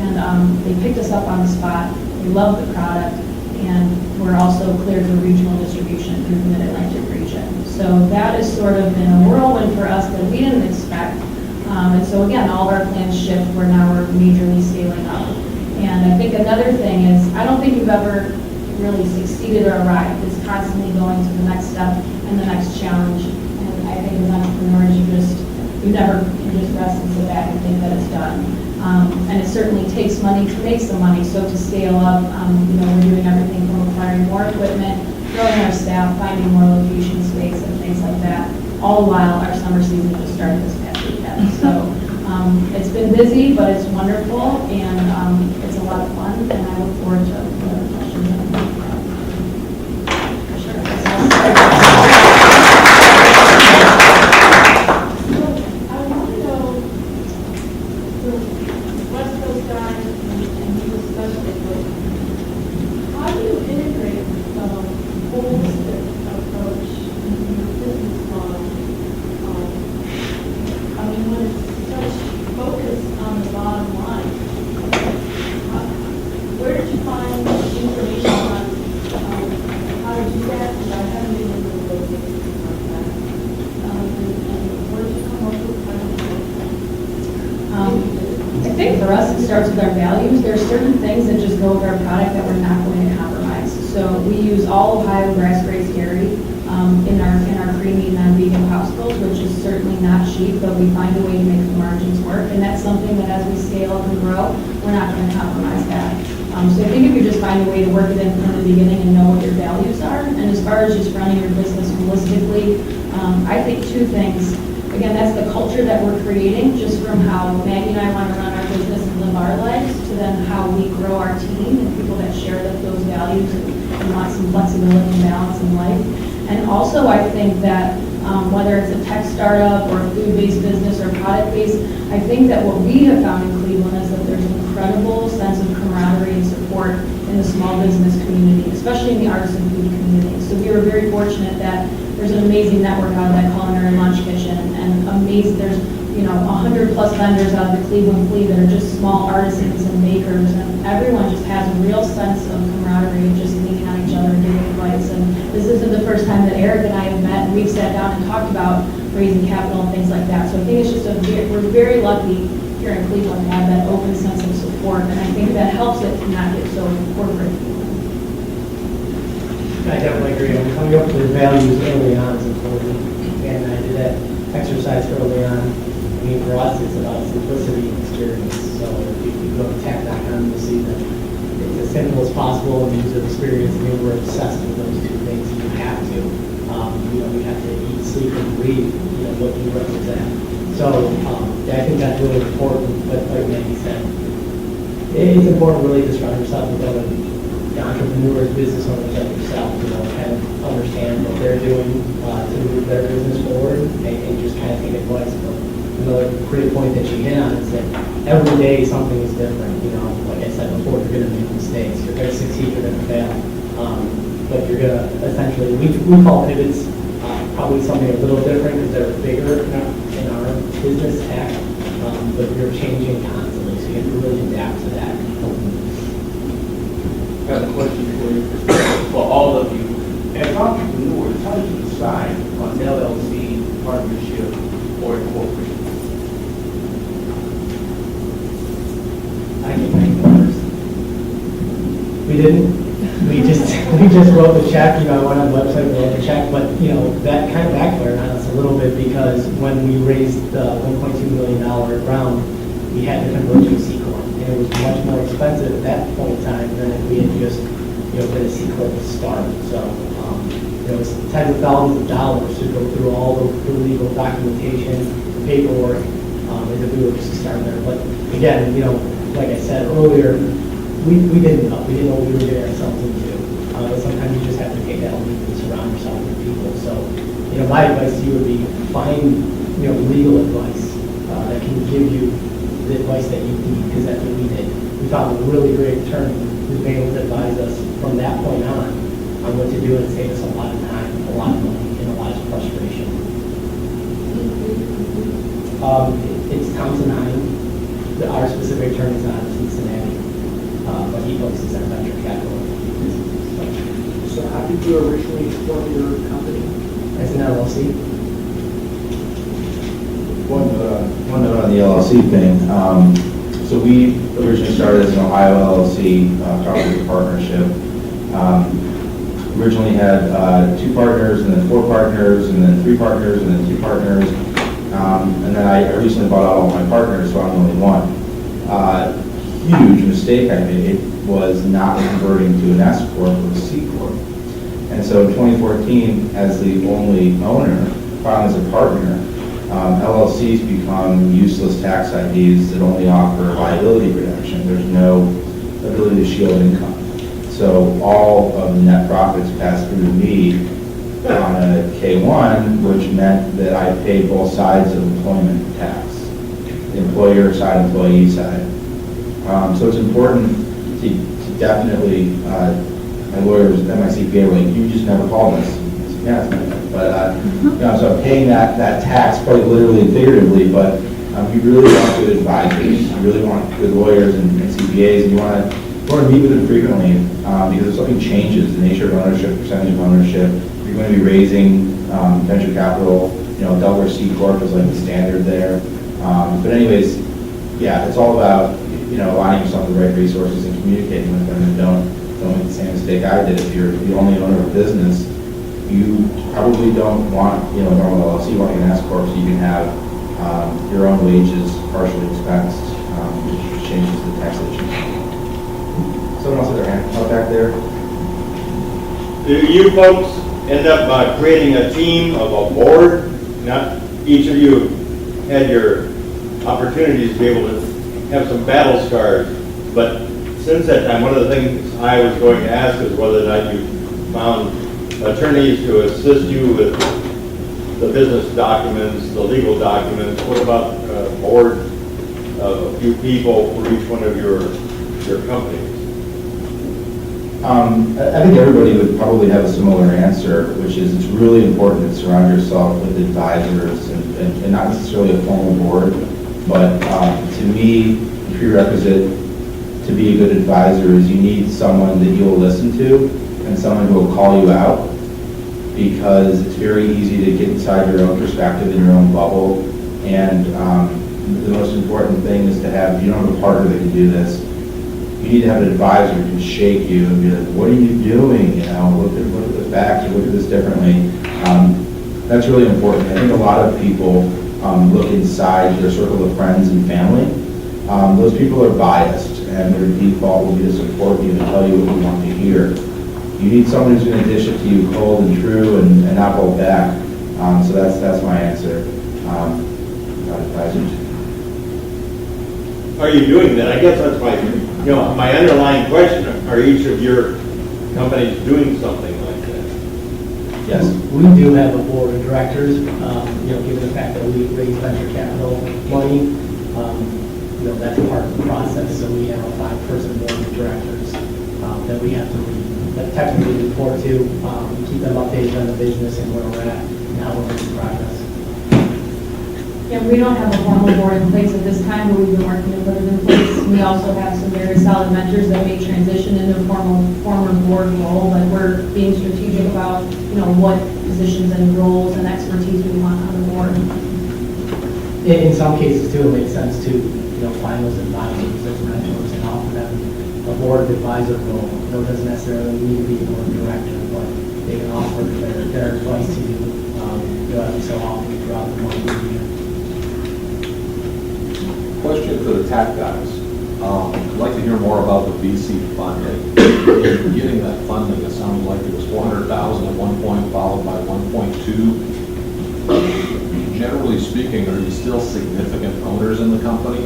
And they picked us up on the spot. We loved the product, and we're also cleared for regional distribution through the Mid-Atlantic region. So that has sort of been a whirlwind for us that we didn't expect. And so again, all of our plans shift where now we're majorly scaling up. And I think another thing is, I don't think you've ever really succeeded or arrived. It's constantly going to the next step and the next challenge. And I think as entrepreneurs, you never can just rest and sit back and think that it's done. And it certainly takes money to make some money. So to scale up, we're doing everything from acquiring more equipment, growing our staff, finding more location space and things like that, all the while our summer season just started this past weekend. So it's been busy, but it's wonderful, and it's a lot of fun, and I look forward to whatever questions I have. Sure. I want to know, the West Coast guys, and you especially, but how do you integrate holistic approach in your business model? I mean, when it's such focus on the bottom line, where did you find information on how to do that? Because I haven't been able to go things like that. And where did you come up with I think for us, it starts with our values. There are certain things that just go with our product that we're not going to compromise. So we use all Ohio grass-raised dairy in our creamy non-vegan popsicles, which is certainly not cheap, but we find a way to make the margins work. And that's something that as we scale up and grow, we're not going to compromise that. So I think if you just find a way to work it in from the beginning and know what your values are, and as far as just running your business holistically, I think two things. Again, that's the culture that we're creating, just from how Maggie and I want to run our business and live our lives, to then how we grow our team and people that share those values and want some flexibility and balance in life. And also, I think that whether it's a tech startup or a food-based business or product-based, I think that what we have found in Cleveland is that there's an incredible sense of camaraderie and support in the small business community, especially in the artisan food community. So we were very fortunate that there's an amazing network out of that culinary lunch kitchen, and amazing, there's 100 plus vendors out of the Cleveland Flea that are just small artisans and makers, and everyone just has a real sense of camaraderie and just leaning on each other and giving advice. And This isn't the first time that Eric and I have met, and we've sat down and talked about raising capital and things like that. So I think it's just we're very lucky here in Cleveland to have that open sense of support, and I think that helps it to not get so corporate. I definitely agree. Coming up with values early on is important. And I did that exercise early on. I mean, for us, it's about simplicity and experience. So if you go to tap.com, you'll see that it's as simple as possible in user experience. I mean, we're obsessed with those two things. You have to. You have to eat, sleep, and breathe, what you represent. So I think that's really important. But like Maggie said, it's important really to surround yourself with other entrepreneurs, business owners like yourself, kind of understand what they're doing to move their business forward and just kind of take advice. But another great point that you hit on is that every day something is different. Like I said before, you're going to make mistakes. You're going to succeed, you're going to fail. But you're going to essentially, we call pivots probably something a little different because they're bigger in our business tech, but you're changing constantly, so you have to really adapt to that. I have a question for all of you. As entrepreneurs, how do you decide on LLC, partnership, or incorporation? I can make first. We didn't. We just wrote the check. I went on the website, wrote the check, but that kind of backfired on us a little bit because when we raised the $1.2 million round, we had to convert to a C corp, and it was much more expensive at that point in time than if we had just been a C corp to start. So it was tens of thousands of dollars to go through all the legal documentation, the paperwork, as if we were just starting there. But again, like I said earlier, we didn't know. We didn't know what we were getting ourselves into. But sometimes you just have to take that leap and surround yourself with people. So, my advice to you would be find, legal advice that can give you the advice that you need, because that's what we did. We found a really great attorney who's been able to advise us from that point on what to do and save us a lot of time, a lot of money, and a lot of frustration. It's Thompson Hine. Our specific attorney is out of Cincinnati, but he focuses on venture capital. So how did you originally form your company? As an LLC. One note on the LLC thing. So we originally started as an Ohio LLC, property partnership. Originally had 2 partners, and then 4 partners, and then 3 partners, and then 2 partners. And then I recently bought out all my partners, so I'm only one. Huge mistake I made was not converting to an S corp or a C corp. And so in 2014, as the only owner, found as a partner, LLCs become useless tax IDs that only offer liability protection. There's no ability to shield income. So all of the net profits pass through to me on a K-1, which meant that I paid both sides of employment tax, the employer side, employee side. So it's important to definitely, my lawyers at my CPA were like, you just never called us. Yeah, but so I'm paying that tax, probably literally and figuratively, but you really want good advisors, you really want good lawyers and CPAs, and you want to meet with them frequently because if something changes, the nature of ownership, percentage of ownership, you're going to be raising venture capital, Delaware C Corp is like the standard there. But anyways, yeah, it's all about, aligning yourself with the right resources and communicating with them, and don't make the same mistake I did. If you're the only owner of a business, you probably don't want, a normal LLC, you want an S corp so you can have your own wages partially expensed, which changes the taxation. Someone else had their hand up back there? Do you folks end up by creating a team of a board? Not each of you had your opportunities to be able to have some battle scars, but since that time, one of the things I was going to ask is whether or not you found attorneys to assist you with the business documents, the legal documents. What about a board of a few people for each one of your companies? I think everybody would probably have a similar answer, which is it's really important to surround yourself with advisors and not necessarily a formal board, but to me, the prerequisite to be a good advisor is you need someone that you'll listen to and someone who will call you out because it's very easy to get inside your own perspective in your own bubble. And the most important thing is to have, you don't have a partner that can do this. You need to have an advisor who can shake you and be like, what are you doing? You know, look at the facts, look at this differently. That's really important. I think a lot of people look inside their circle of friends and family. Those people are biased, and their default will be to support you and tell you what you want to hear. You need someone who's going to dish it to you cold and true and not hold back. So that's my answer. Advisor. Are you doing that? I guess that's my underlying question. Are each of your companies doing something like that? Yes. We do have a board of directors, given the fact that we raise venture capital money, that's part of the process. So we have a 5-person board of directors that we have to technically report to, keep them updated on the business and where we're at and how we're making progress. Yeah, we don't have a formal board in place at this time, but we've been working to put it in place. We also have some very solid mentors that may transition into a former board role, but we're being strategic about, what positions and roles and expertise we want on the board. In some cases too, it makes sense to, find those advisors, those mentors, and offer them a board advisor role. It doesn't necessarily need to be a board director, but they can offer their advice to you, every so often throughout the month. Question for the TAC guys. I'd like to hear more about the VC funding. In getting that funding, it sounded like it was $400,000 at one point, followed by 1.2. Generally speaking, are you still significant owners in the company?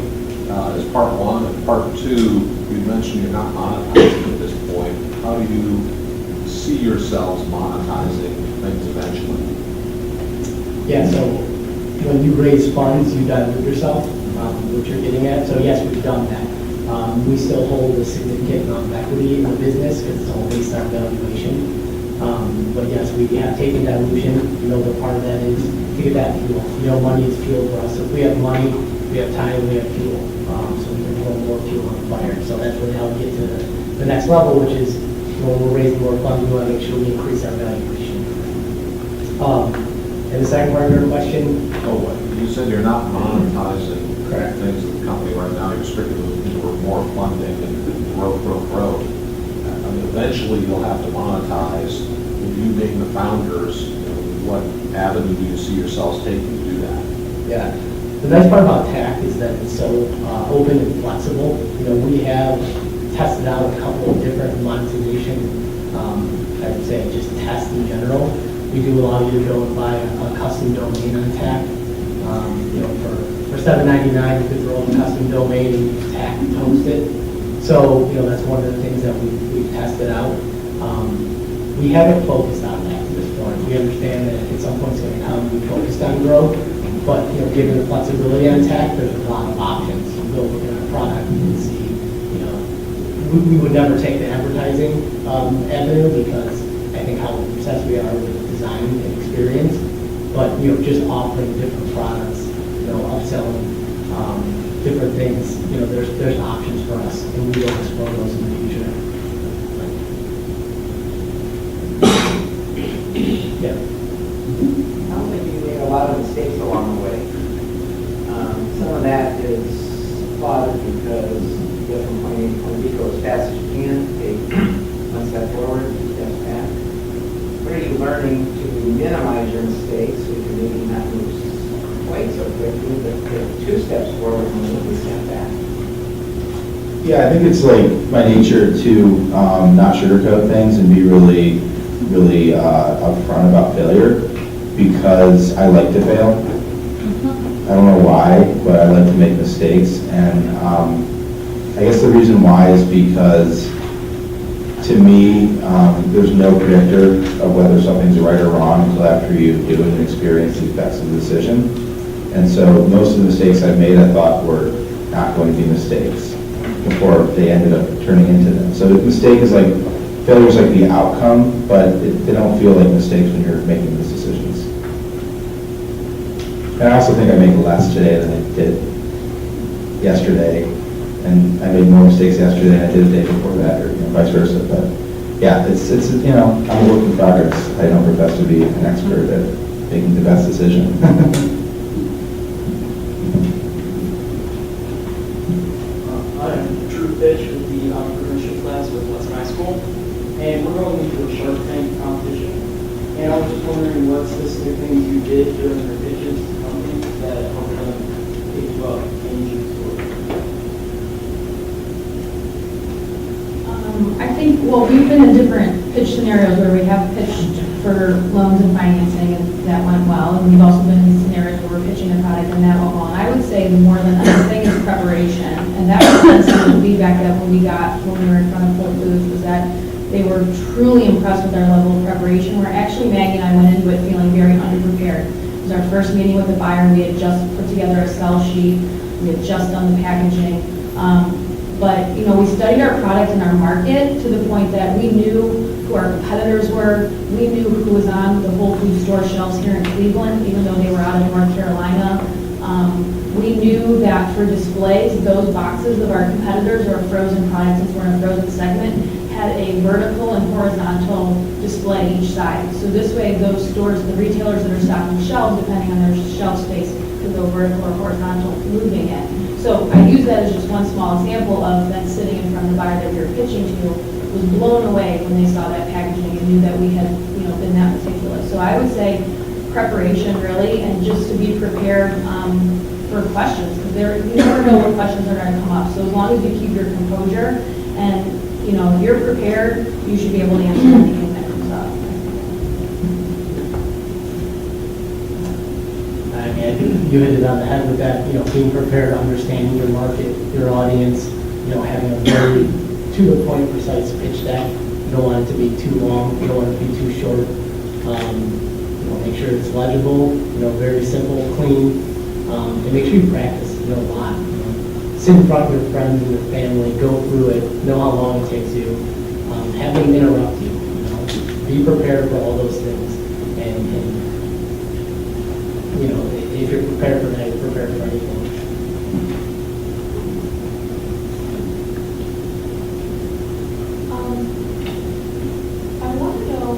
As part one, and part two, you mentioned you're not monetizing at this point. How do you see yourselves monetizing things eventually? Yeah, so when you raise funds, you dilute yourself, what you're getting at. So yes, we've done that. We still hold a significant amount of equity in the business because it's all based on valuation. But yes, we have taken dilution. The part of that is to get that fuel. Money is fuel for us. So if we have money, we have time, we have fuel. So we can pour more fuel on the fire. So that's really how we get to the next level, which is when we're raising more funds, we want to make sure we increase our valuation. And the second part of your question? Oh, you said you're not monetizing Correct. things in the company right now. You're strictly looking for more funding and growth. I mean, eventually you'll have to monetize. With you being the founders, what avenue do you see yourselves taking to do that? Yeah. The nice part about TAC is that it's so open and flexible. We have tested out a couple of different monetization, I would say just tests in general. We do allow you to go and buy a custom domain on TAC. For $7.99, you could throw in a custom domain and use TAC to host it. So, that's one of the things that we've tested out. We haven't focused on that at this point. We understand that at some point it's going to come, we focused on growth. But, given the flexibility on TAC, there's a lot of options. We'll look at our product and see, we would never take the advertising avenue because I think how obsessed we are with design and experience. But, just offering different products, upselling different things, there's options for us, and we will explore those in the future. Yeah. Sounds like you made a lot of mistakes along the way. Some of that is applauded because you get from point A to point B, go as fast as you can, take one step forward, 2 steps back. What are you learning to minimize your mistakes so you can maybe not move quite so quickly, but take 2 steps forward and move a step back? Yeah, I think it's like my nature to not sugarcoat things and be really upfront about failure because I like to fail. I don't know why, but I like to make mistakes. And I guess the reason why is because to me, there's no predictor of whether something's right or wrong until after you do it and experience the effects of the decision. And so most of the mistakes I've made I thought were not going to be mistakes before they ended up turning into them. So the mistake is like, failure is like the outcome, but they don't feel like mistakes when you're making those decisions. And I also think I make less today than I did yesterday. And I made more mistakes yesterday than I did the day before that, or vice versa. But yeah, it's, you know, I'm a work in progress. I don't profess to be an expert at making the best decision. I'm Drew Fitch with the entrepreneurship class with Western High School, and we're going into a Shark Tank competition. And I was just wondering what specific things you did during your pitches to companies that helped them pick you up and you I think, well, we've been in different pitch scenarios where we have pitched for loans and financing, and that went well. And we've also been in scenarios where we're pitching a product, and that went well. And I would say more than anything is preparation. And that was some of the feedback that when we got when we were in front of full booths was that they were truly impressed with our level of preparation. Where actually Maggie and I went into it feeling very underprepared. It was our first meeting with the buyer. We had just put together a sell sheet. We had just done the packaging. But, you know, we studied our product and our market to the point that we knew who our competitors were. We knew who was on the Whole Foods store shelves here in Cleveland, even though they were out of North Carolina. We knew that for displays, those boxes of our competitors or frozen products, since we're in a frozen segment, had a vertical and horizontal display each side. So this way, those stores, the retailers that are stocking shelves, depending on their shelf space, could go vertical or horizontal, moving it. So I use that as just one small example of then sitting in front of the buyer that we were pitching to was blown away when they saw that packaging and knew that we had, you know, been that meticulous. So I would say preparation really, and just to be prepared for questions, because you never know what questions are going to come up. So as long as you keep your composure and, you know, if you're prepared, you should be able to answer anything that comes up. I mean, I think you hit it on the head with that, you know, being prepared, understanding your market, your audience, you know, having a very to-the-point, precise pitch deck. You don't want it to be too long, you don't want it to be too short. You know, make sure it's legible, you know, very simple, clean, and make sure you practice, you know, a lot. You know. Sit in front of your friends and your family, go through it, know how long it takes you, have them interrupt you, you know. Be prepared for all those things. And you know, if you're prepared for that, you're prepared for anything. I want to know,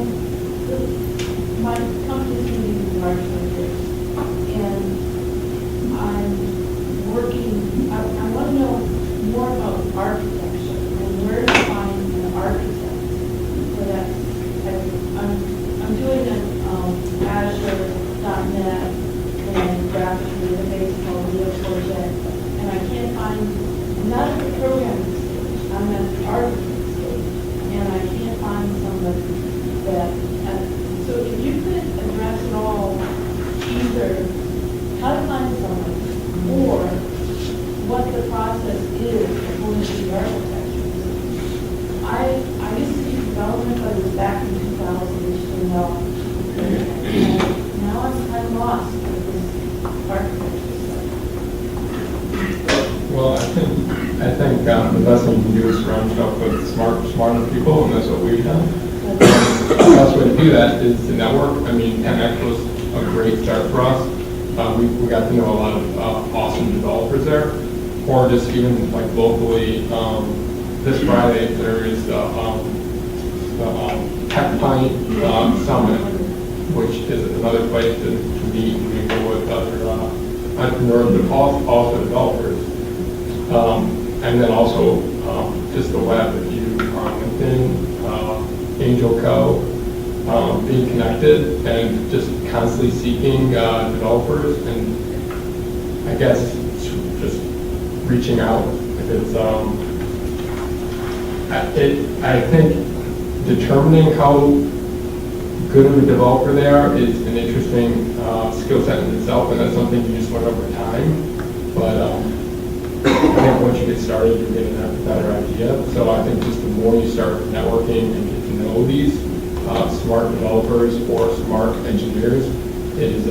my company's going to be large like this, and I'm working, I want to know more about architecture and where to find an architect for that. I'm doing an Azure.net and graphic database called Leo Project, and I can't find, I'm not at the programming stage, I'm at the architect stage, and I can't find somebody that, so if you could address it all, either how to find someone, or what the process is of going to the architecture. I used to do development, but it was back in 2000, which didn't know. Now I'm lost with this architecture stuff. Well, I think the best thing you can do is surround yourself with smarter people, and that's what we've done. The best way to do that is to network. I mean, 10X was a great start for us. We got to know a lot of awesome developers there, or just even like locally. This Friday there is the Tech Pint Summit, which is another place to meet and mingle with other entrepreneurs, but also developers. And then also just the web, if you on LinkedIn, Angel Co, being connected and just constantly seeking developers, and I guess just reaching out. If it's, I think determining how good of a developer they are is an interesting skill set in itself, and that's something you just learn over time. But I think once you get started, you're getting a better idea. So I think just the more you start networking and get to know these smart developers or smart engineers is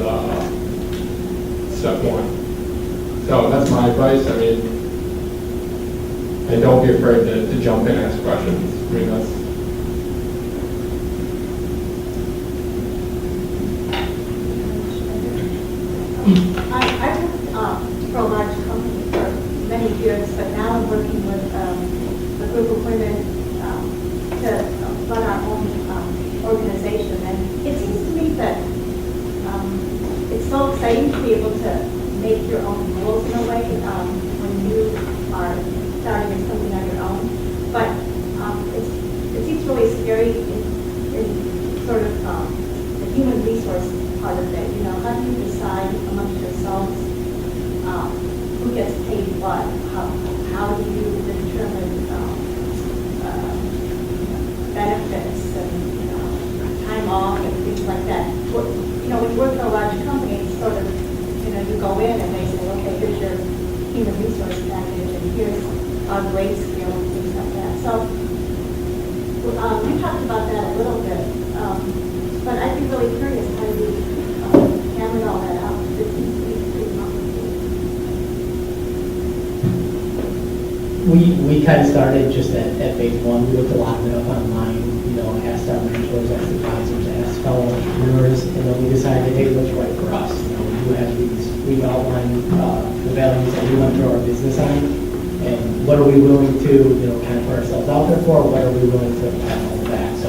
step one. So that's my advice. I mean, and don't be afraid to jump in and ask questions. I mean, that's I worked for a large company for many years, but now I'm working with a group of women to run our so exciting to be able to make your own rules in a way, when you are starting something on your own. But it seems really scary in sort of the human resource part of it. You know, how do you decide amongst yourselves who gets paid what? How do you determine benefits and time off and things like that? You know, when you work for a large company, it's sort of, you know, you go in and they say, okay, here's your human resource package and here's our grade scale and things like that. So you talked about that a little bit, but I'd be really curious how you hammered all that out. It seems to be pretty complicated. We kind of started just at phase one. We looked a lot of it up online, you know, asked our mentors, asked advisors, asked fellow entrepreneurs, and then we decided to take what's right for us. You know, we do have these, we've outlined the values that we want to grow our business on, and what are we willing to, you know, kind of put ourselves out there for, what are we willing to hold back. So,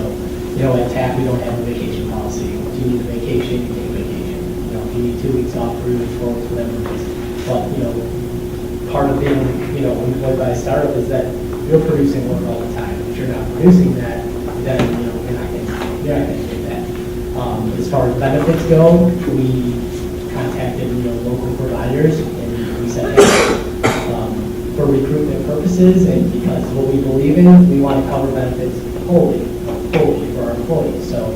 you know, at TAP, we don't have a vacation policy. If you need a vacation, you take a vacation. You know, if you need 2 weeks off, 3 weeks, 4 weeks, whatever it is. But, you know, part of being, you know, employed by a startup is that you're producing work all the time. If you're not producing that, then, you know, you're not going to get that. As far as benefits go, we contacted, you know, local providers, and we said, hey, for recruitment purposes, and because what we believe in, we want to cover benefits wholly for our employees. So,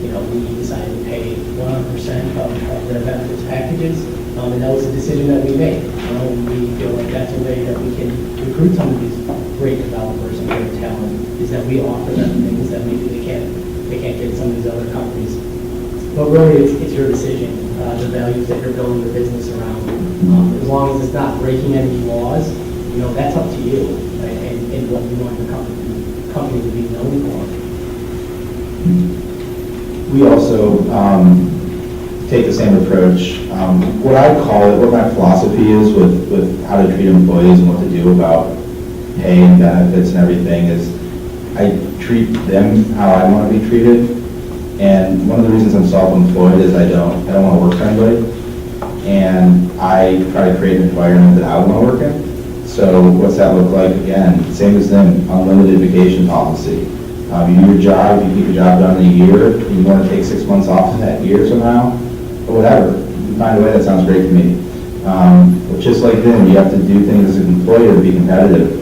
you know, we decided to pay 100% of their benefits packages. And that was a decision that we made. You know, we feel like that's a way that we can recruit some of these great developers and great talent, is that we offer them things that maybe they can't get in some of these other companies. But really, it's your decision, the values that you're building your business around. As long as it's not breaking any laws, you know, that's up to you, right? And what you want your company to be known for. We also take the same approach. What I call it, what my philosophy is with how to treat employees and what to do about pay and benefits and everything is I treat them how I want to be treated. And one of the reasons I'm self-employed is I don't want to work for anybody. And I try to create an environment that I want to work in. So what's that look like? Again, same as them, unlimited vacation policy. You do your job, you keep your job done in a year, you want to take 6 months off in that year somehow, or whatever. You find a way, that sounds great to me. But just like them, you have to do things as an employer to be competitive.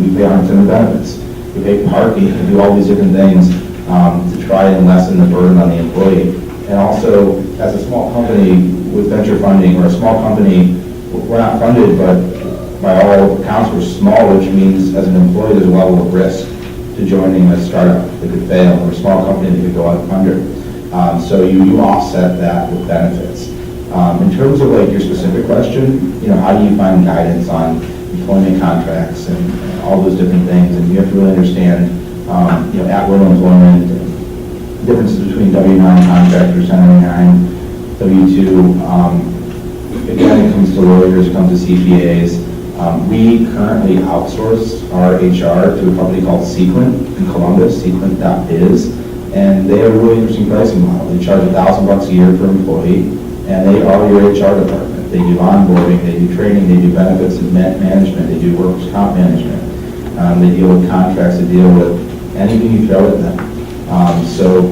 We pay unemployment benefits, we pay parking, we do all these different things to try and lessen the burden on the employee. And also, as a small company with venture funding, or a small company, we're not funded, but by all accounts, we're small, which means as an employee, there's a level of risk to joining a startup that could fail, or a small company that could go out under. So you offset that with benefits. In terms of like your specific question, you know, how do you find guidance on employment contracts and all those different things? And you have to really understand, you know, at-will employment, differences between W-9 contractors, 1099, W-2. Again, it comes to lawyers, it comes to CPAs. We currently outsource our HR to a company called Sequent in Columbus, Sequent.biz, and they have a really interesting pricing model. They charge $1,000 a year per employee, and they are your HR department. They do onboarding, they do training, they do benefits and management, they do workers' comp management. They deal with contracts, they deal with anything you throw at them. So,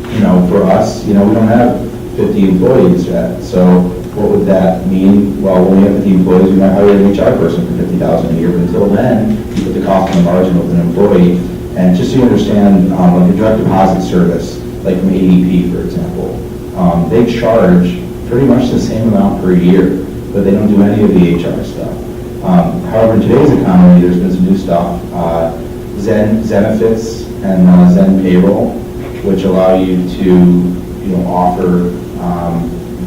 you know, for us, you know, we don't have 50 employees yet, so what would that mean? Well, when we have 50 employees, we might hire an HR person for $50,000 a year, but until then, you put the cost on the margin with an employee. And just so you understand, like a direct deposit service, like from ADP, for example, they charge pretty much the same amount per year, but they don't do any of the HR stuff. However, in today's economy, there's been some new stuff, Zenefits and Zen Payroll, which allow you to, you know, offer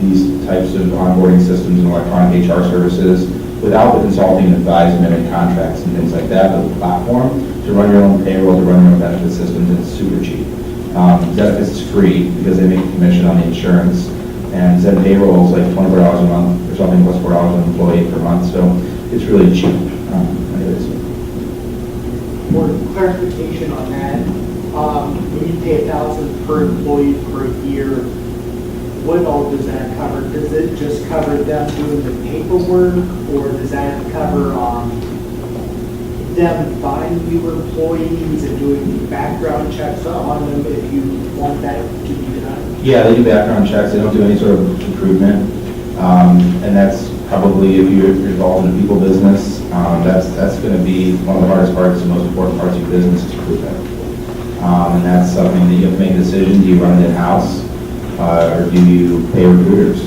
these types of onboarding systems and electronic HR services without the consulting, advisement, and contracts and things like that, but the platform to run your own payroll, to run your own benefit systems, and it's super cheap. Zenefits is free because they make a commission on the insurance, and Zen Payroll is like $24 a month or something, plus $4 an employee per month, so it's really cheap. Anyways. For clarification on that, when you pay $1,000 per employee per year, what all does that cover? Does it just cover them doing the paperwork, or does that cover them finding new employees and doing the background checks on them if you want that to be done? Yeah, they do background checks, they don't do any sort of recruitment, and that's probably, if you're involved in a people business, that's gonna be one of the hardest parts, the most important parts of your business is recruitment. And that's something that you have to make a decision, do you run it in-house, or do you pay recruiters?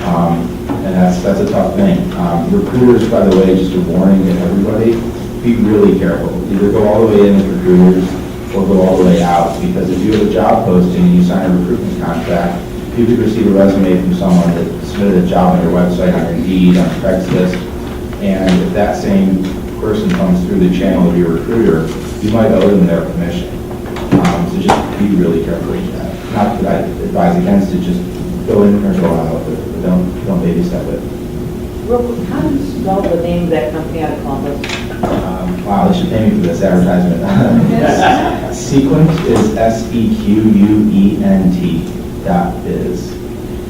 And that's a tough thing. Recruiters, by the way, just a warning to everybody, be really careful. Either go all the way in with recruiters or go all the way out, because if you have a job posting and you sign a recruitment contract, you could receive a resume from someone that submitted a job on your website, on Indeed, on Craigslist, and if that same person comes through the channel of your recruiter, you might owe them their commission. So just be really careful with that. Not that I advise against it, just go in or go out, but don't babysit it. Real quick, how do you spell the name of that company out of Columbus? Wow, they should pay me for this advertisement. Sequent is SEQUENT.biz.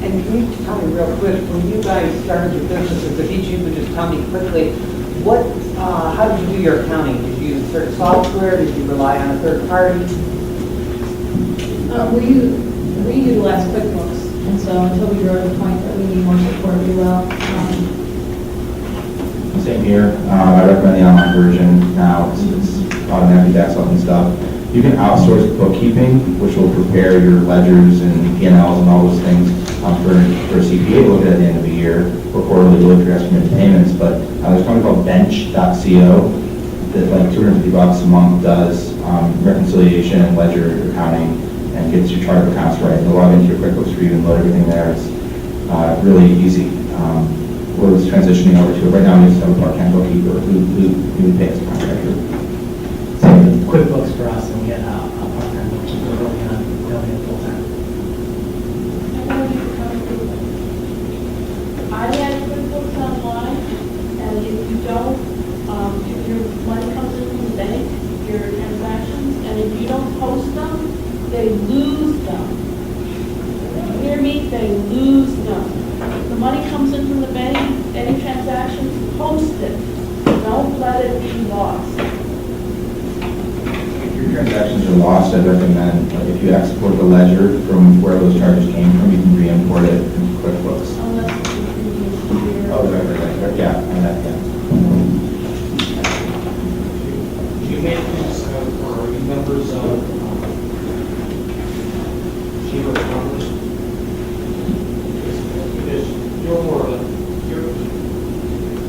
And can you tell me real quick, when you guys started your businesses, if each of you could just tell me quickly, how did you do your accounting? Did you use certain software? Did you rely on a third party? We utilize QuickBooks, and so until we grow to the point that we need more support, we will. Same here. I recommend the online version now. It's automatic tax and stuff. You can outsource bookkeeping, which will prepare your ledgers and P&Ls and all those things for a CPA to look at the end of the year, or quarterly to look at your estimated payments. But there's something called bench.co that like $250 a month does reconciliation and ledger accounting and gets your chart of accounts right. And log into your QuickBooks for you and load everything there. It's really easy. We're transitioning over to it. Right now, we just have a part-time bookkeeper who we pay as a contractor. Same with QuickBooks for us, and we had a part-time bookkeeper working on doing it full-time. I had QuickBooks online, and if you don't, if your money comes in from the bank, your transactions, and if you don't post them, they lose them. You hear me? They lose them. The money comes in from the bank, any transactions, post it. Don't let it be lost. If your transactions are lost, I'd recommend, like, if you export the ledger from where those charges came from, you can re-import it into QuickBooks. Unless it's a computer. Oh, right, yeah, and that, yeah. Do you make use of, or are you members of Chamber of Commerce? Because you're more of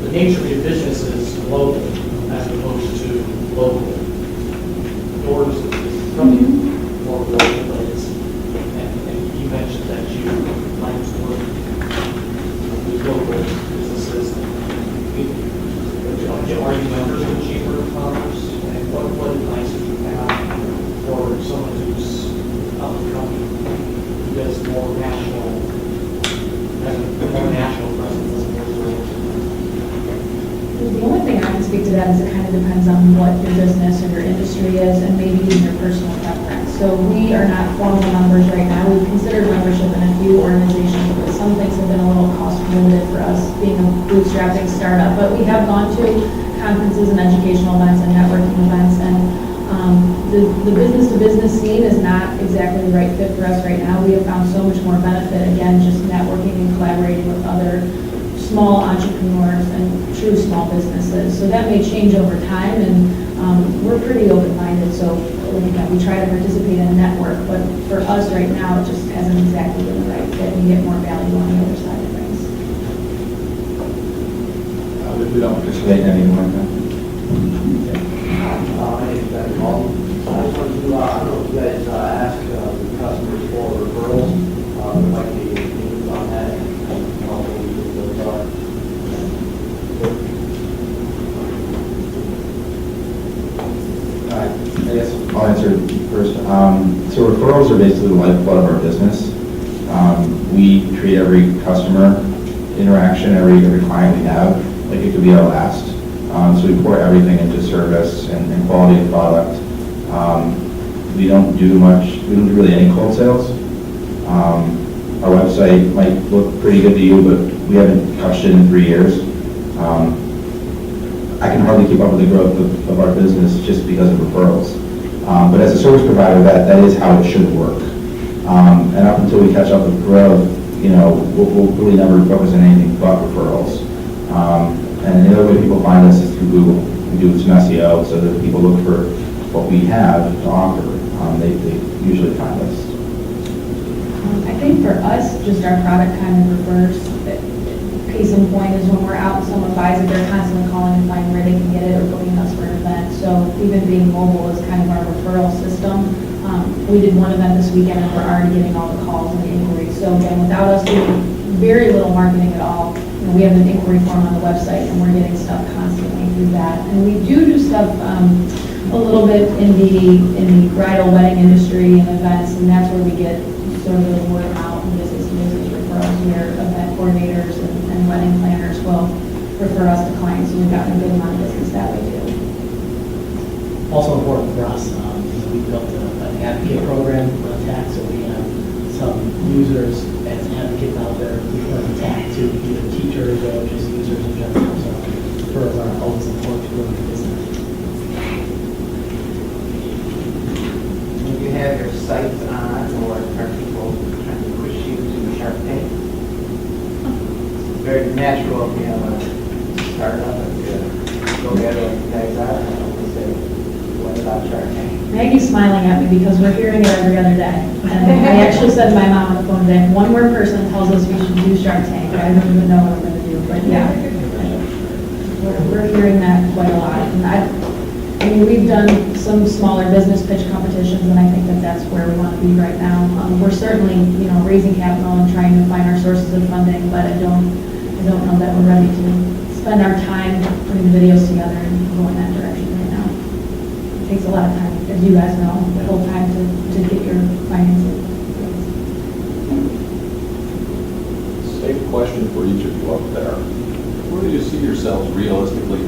the nature of your business is local as opposed to local. Yours is probably more local, but it's, and you mentioned that you like to work with local businesses. Are you members of the Chamber of Commerce? And what advice would you have for someone who's up and coming, who does more national, has a more national presence as opposed to local? The only thing I can speak to that is it kind of depends on what your business or your industry is and maybe even your personal preference. So we are not formal members right now. We've considered membership in a few organizations, but some things have been a little cost prohibitive for us being a bootstrapping startup. But we have gone to conferences and educational events and networking events, and the business-to-business scene is not exactly the right fit for us right now. We have found so much more benefit, again, just networking and collaborating with other small entrepreneurs and true small businesses. So that may change over time, and we're pretty open-minded. So again, we try to participate in a network, but for us right now, it just hasn't exactly been the right fit. We get more value on the other side of things. We don't participate in anything like that. My name is Ben Paul. I just wanted to, I don't know if you guys ask the customers for referrals. There might be news on that. I guess I'll answer first. So referrals are basically the lifeblood of our business. We treat every customer interaction, every client we have, like it could be our last. So we pour everything into service and quality of product. We don't do really any cold sales. Our website might look pretty good to you, but we haven't touched it in 3 years. I can hardly keep up with the growth of our business just because of referrals. But as a service provider, that is how it should work. And up until we catch up with growth, we'll really never focus on anything but referrals. And the other way people find us is through Google. We do some SEO so that people look for what we have to offer. They usually find us. I think for us, just our product kind of refers, case in point is when we're out and someone buys it, they're constantly calling and finding where they can get it or booking us for an event. So even being mobile is kind of our referral system. We did one event this weekend and we're already getting all the calls and the inquiries. So again, without us doing very little marketing at all, we have an inquiry form on the website and we're getting stuff constantly through that. And we do stuff a little bit in the bridal wedding industry and events, and that's where we get sort of the word out and business referrals where event coordinators and wedding planners will refer us to clients, and we've gotten a good amount of business that way too. Also important for us, we built an advocate program on TAC, so we have some users as advocates out there. We put on TAC to either teachers or just users in general, so referrals are always important to grow your business. Do you have your sights on, or are people trying to push you to Shark Tank? It's very natural if you have a startup and you go get what you guys are, and we say, what about Shark Tank? Maggie's smiling at me because we're hearing it every other day. And I actually said to my mom on the phone today, if one more person tells us we should do Shark Tank, I don't even know what we're going to do. But yeah, we're hearing that quite a lot. And I mean, we've done some smaller business pitch competitions, and I think that that's where we want to be right now. We're certainly, raising capital and trying to find our sources of funding, but I don't know that we're ready to spend our time putting the videos together and go in that direction right now. It takes a lot of time, as you guys know, the whole time to get your finances. Same question for each of you up there. Where do you see yourselves realistically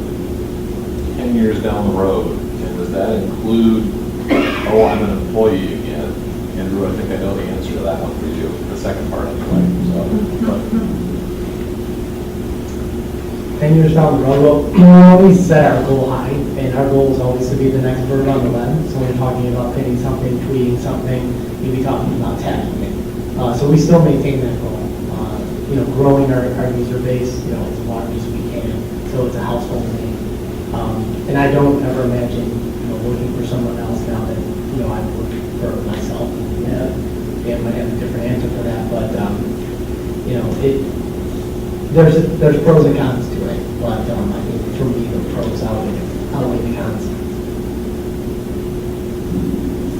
10 years down the road? And does that include, I'm an employee again? Andrew, I think I know the answer to that one for you, the second part anyway. So, 10 years down the road, we always set our goal high, and our goal is always to be the next Burton on the web. So when you're talking about pinning something, tweeting something, you'll be talking about tagging it. So we still maintain that goal. Growing our user base, as large as we can, so it's a household name. And I don't ever imagine, working for someone else now that, I work for myself. Dan might have a different answer for that, but, there's pros and cons to it. But I think for me, the pros outweigh the cons.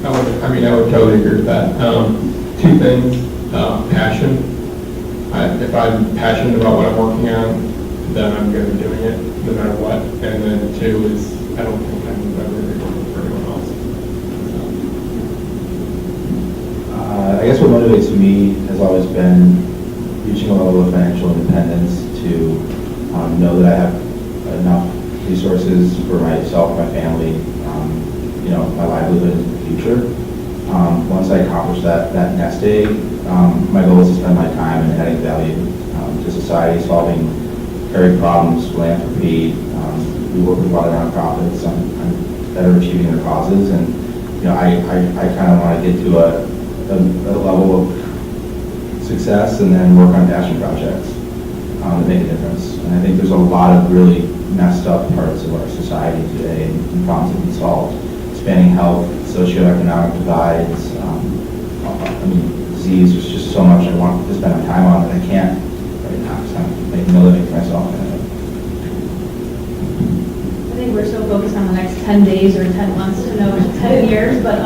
I would totally agree with that. Two things, passion. If I'm passionate about what I'm working on, then I'm going to be doing it no matter what. And then two is, I don't think I'm ever going to be working for anyone else. I guess what motivates me has always been reaching a level of financial independence to know that I have enough resources for myself, my family, my livelihood in the future. Once I accomplish that nest egg, my goal is to spend my time in adding value to society, solving varied problems, philanthropy. We work with a lot of nonprofits on better achieving their causes, and I kind of want to get to a level of success and then work on passion projects that make a difference. And I think there's a lot of really messed up parts of our society today and problems that can be solved, spanning health, socioeconomic divides, disease. There's just so much I want to spend my time on that I can't right now, because I'm making a living for myself. I think we're so focused on the next 10 days or 10 months to know 10 years, but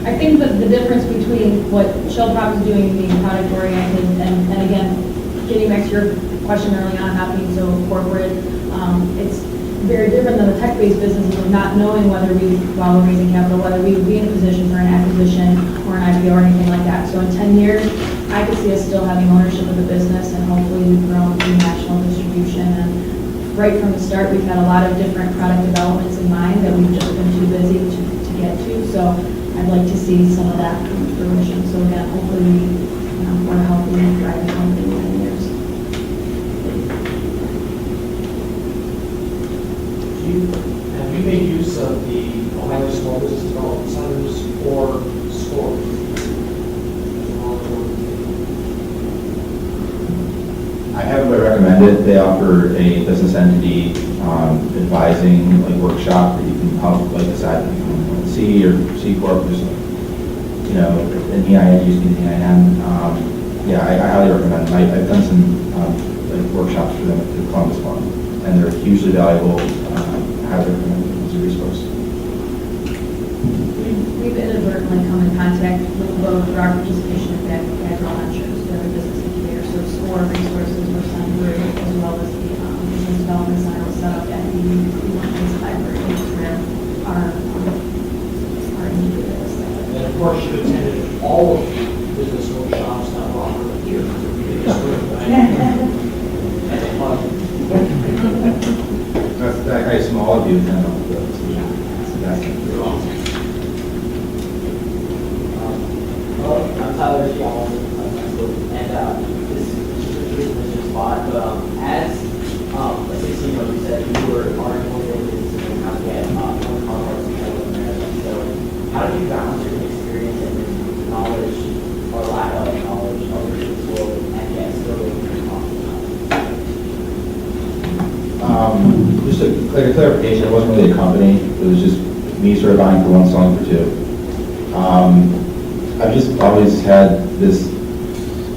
I think that the difference between what Shell Prop is doing being product oriented and again, getting back to your question early on, not being so corporate, it's very different than the tech-based businesses of not knowing whether while we're raising capital, whether we would be in a position for an acquisition or an IPO or anything like that. So in 10 years, I could see us still having ownership of the business, and hopefully we've grown through national distribution. And right from the start, we've had a lot of different product developments in mind that we've just been too busy to get to. So I'd like to see some of that come to fruition. So again, hopefully we're a healthy company and drive the company many years. Have you made use of the Ohio Small Business Development Centers or stores? I haven't really recommended. They offer a business entity advising like workshop that you can help like decide if you want C or C Corp, just you know, an EIN, using the EIN. Yeah, I highly recommend them. I've done some like workshops for them at the Columbus one, and they're hugely valuable. Highly recommend them as a resource. We've inadvertently come in contact with both through our participation at Agro Ventures, the other business incubator. So SCORE resources were sent through, as well as the Business Development Center was set up at the Workplace Library, which is where our incubator is set up. And of course, you attended all of the business workshops that were offered here. That's a fun. I assume all of you attend all of those. So that's Well, I'm Tyler Shion, and this was just bought, but as a 16-year-old, you said you were already motivated to how to get one car parts in America. So how do you balance your experience and knowledge, or lack of knowledge, of the business world, and yet still live your Just a clarification, it wasn't really a company, it was just me sort of buying for one, selling for two. I've just always had this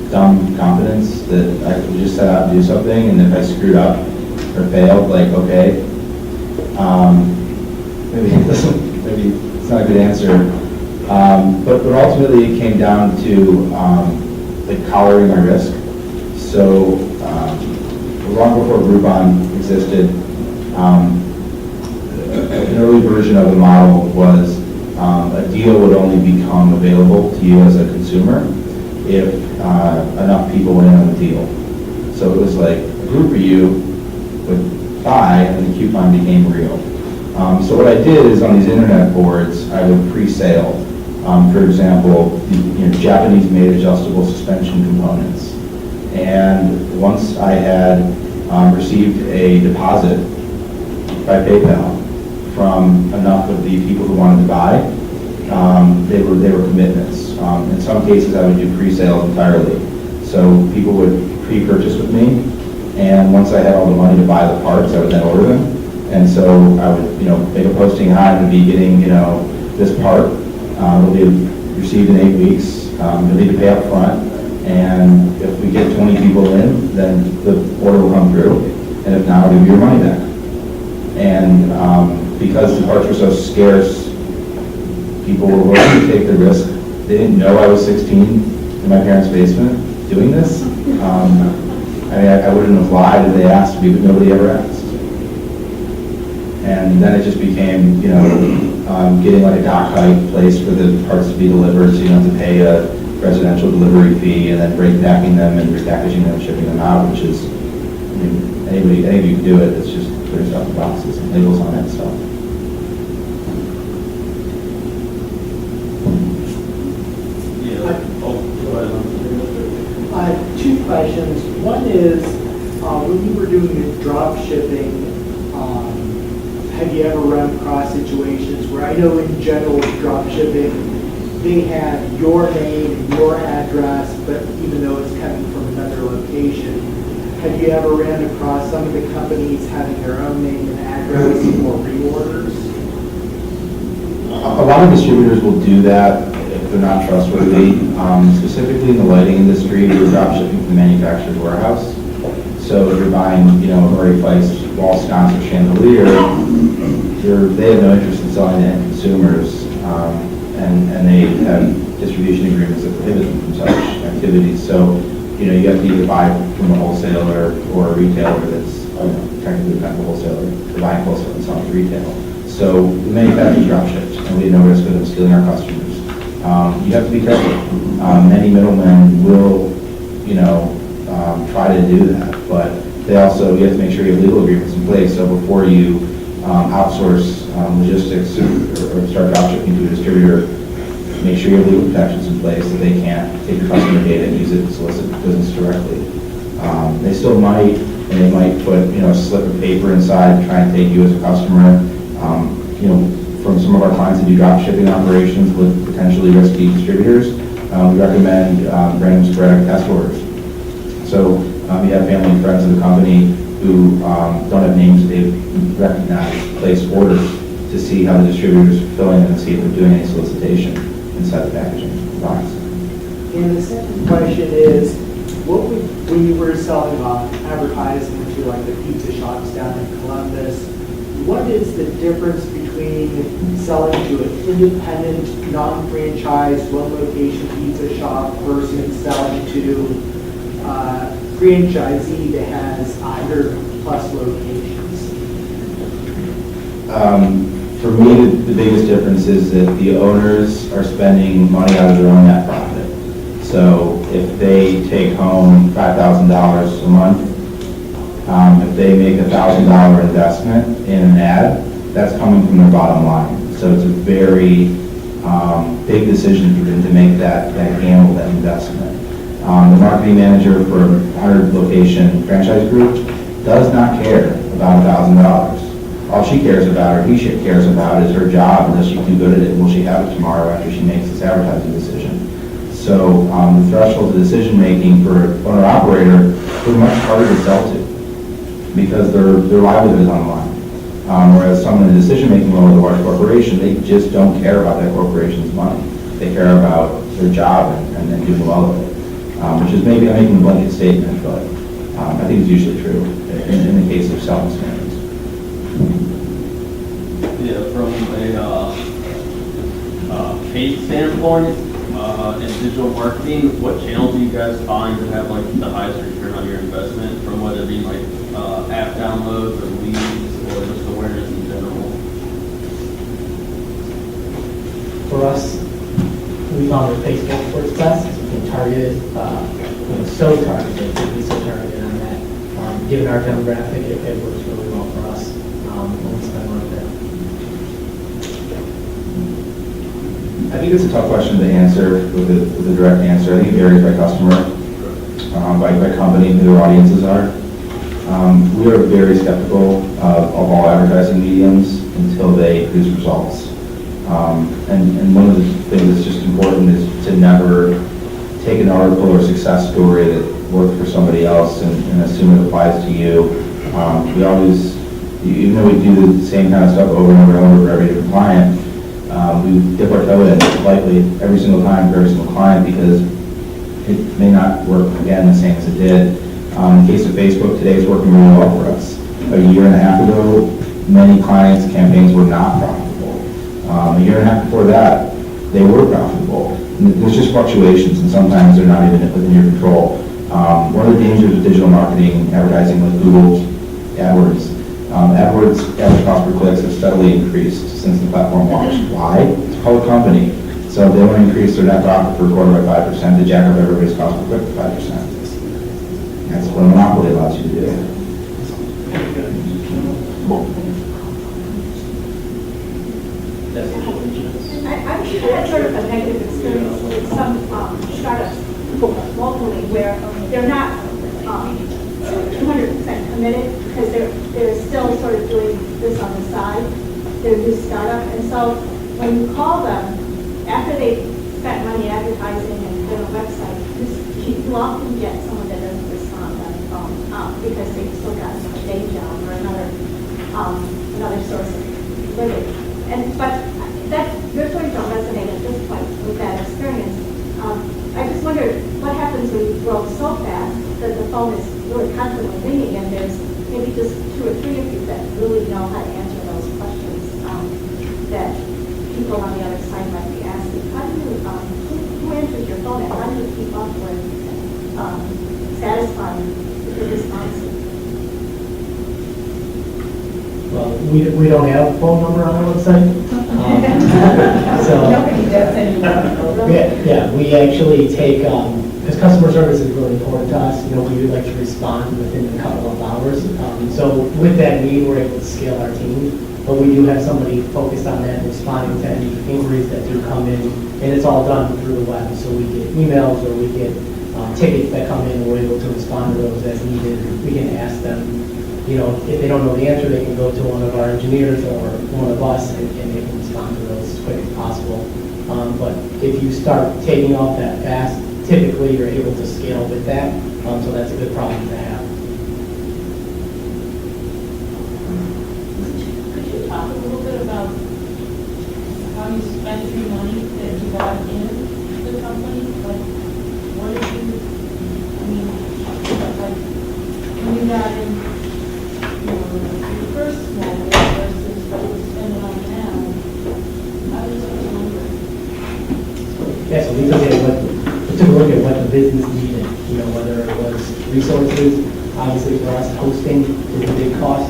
dumb confidence that I could just set out and do something, and if I screwed up or failed, like, okay, maybe it's not a good answer. But ultimately it came down to like collaring my risk. So long before Groupon existed, an early version of the model was a deal would only become available to you as a consumer if enough people went in on the deal. So it was like a group of you would buy and the coupon became real. So what I did is on these internet boards, I would pre-sale, for example, Japanese-made adjustable suspension components. And once I had received a deposit by PayPal from enough of the people who wanted to buy, they were commitments. In some cases, I would do pre-sales entirely. So people would pre-purchase with me, and once I had all the money to buy the parts, I would then order them. And so I would, make a posting, hi, I'm going to be getting, this part. It'll be received in 8 weeks. You'll need to pay up front. And if we get 20 people in, then the order will come through. And if not, I'll give you your money back. And because the parts were so scarce, people were willing to take the risk. They didn't know I was 16 in my parents' basement doing this. I wouldn't have lied if they asked me, but nobody ever asked. And then it just became, getting like a dock height place for the parts to be delivered, so you don't have to pay a residential delivery fee, and then break packing them and repackaging them and shipping them out, which is, any of you can do it. It's just putting stuff in boxes and labels on that stuff. I have two questions. One is, when you were doing the drop shipping, have you ever run across situations where, I know in general with drop shipping, they have your name and your address, but even though it's coming from another location, have you ever ran across some of the companies having their own name and address for reorders? A lot of distributors will do that if they're not trustworthy. Specifically in the lighting industry, we're drop shipping from the manufacturer's warehouse. So if you're buying, a Murray Price wall sconce or chandelier, they have no interest in selling to end consumers, and they have distribution agreements that prohibit them from such activities. So, you have to either buy from a wholesaler or a retailer that's technically not a wholesaler, they're buying wholesale and selling to retail. So the manufacturers drop shipped, and we had no risk of them stealing our customers. You have to be careful. Many middlemen will, try to do that, but you have to make sure you have legal agreements in place. So before you outsource logistics or start drop shipping to a distributor, make sure you have legal protections in place that they can't take your customer data and use it to solicit business directly. They still might, and they might put, a slip of paper inside to try and take you as a customer. From some of our clients that do drop shipping operations with potentially risky distributors, we recommend random sporadic test orders. So we have family and friends of the company who don't have names, they recognize, place orders to see how the distributor is fulfilling and see if they're doing any solicitation inside the packaging box. And the second question is, when you were selling advertising to like the pizza shops down in Columbus, what is the difference between selling to an independent, non-franchised, one-location pizza shop versus selling to a franchisee that has 100+ locations? For me, the biggest difference is that the owners are spending money out of their own net profit. So if they take home $5,000 a month, if they make a $1,000 investment in an ad, that's coming from their bottom line. So it's a very big decision for them to make that gamble, that investment. The marketing manager for a 100-location franchise group does not care about $1,000. All she cares about, or he cares about, is her job, and does she do good at it, and will she have it tomorrow after she makes this advertising decision. So the threshold of decision-making for an owner-operator is much harder to sell to, because their livelihood is on the line. Whereas someone in the decision-making role of a large corporation, they just don't care about that corporation's money. They care about their job and doing well with it, which is maybe I'm making a blanket statement, but I think it's usually true in the case of selling standards. Yeah, from a paid standpoint, in digital marketing, what channels do you guys find to have like the highest return on your investment, from whether it be like app downloads or leads or just awareness in general? For us, we found that Facebook works best. We can target it, so targeted, we so targeted on that. Given our demographic, it works really well for us when we spend money there. I think it's a tough question to answer with a direct answer. I think it varies by customer, by company, who their audiences are. We are very skeptical of all advertising mediums until they produce results. And one of the things that's just important is to never take an article or success story that worked for somebody else and assume it applies to you. We always, even though we do the same kind of stuff over and over and over for every different client, we dip our toe in lightly every single time for every single client, because it may not work again the same as it did. In the case of Facebook, today is working really well for us. A year and a half ago, many clients' campaigns were not profitable. A year and a half before that, they were profitable. And there's just fluctuations, and sometimes they're not even within your control. One of the dangers of digital marketing, advertising like Google AdWords, AdWords average cost per clicks has steadily increased since the platform launched. Why? It's a public company, so they want to increase their net profit per quarter by 5% to jack up everybody's cost per click by 5%. That's what a monopoly allows you to do. I've had sort of a negative experience with some startups locally where they're not 200% committed, because they're still sort of doing this on the side. They're a new startup, and so when you call them after they've spent money advertising and put on a website, you often get someone that doesn't respond on the phone because they've still got a day job or another source of living. But your stories don't resonate at this point with that experience. I just wondered what happens when you grow so fast that the phone is really constantly ringing, and there's maybe just 2 or 3 of you that really know how to answer those questions that people on the other side might be asking. How do you, who answers your phone, and how do you keep up with satisfying the responses? Well, we don't have a phone number on our website. So Nobody does anymore. yeah, we actually take, because customer service is really important to us, we would like to respond within a couple of hours. So with that need, we're able to scale our team but we do have somebody focused on that, responding to any inquiries that do come in, and it's all done through the web. So we get emails or we get tickets that come in, and we're able to respond to those as needed. We can ask them, you know, if they don't know the answer, they can go to one of our engineers or one of us, and they can respond to those as quick as possible. But if you start taking off that fast, typically you're able to scale with that, so that's a good problem to have. Could you talk a little bit about how you spent your money that you got in the company? Like, what did you, I mean, like, when you got in, you know, your first small business versus what you spend on now, how does that number? Yeah, so we took a look at what the business needed, you know, whether it was resources. Obviously for us, hosting is a big cost.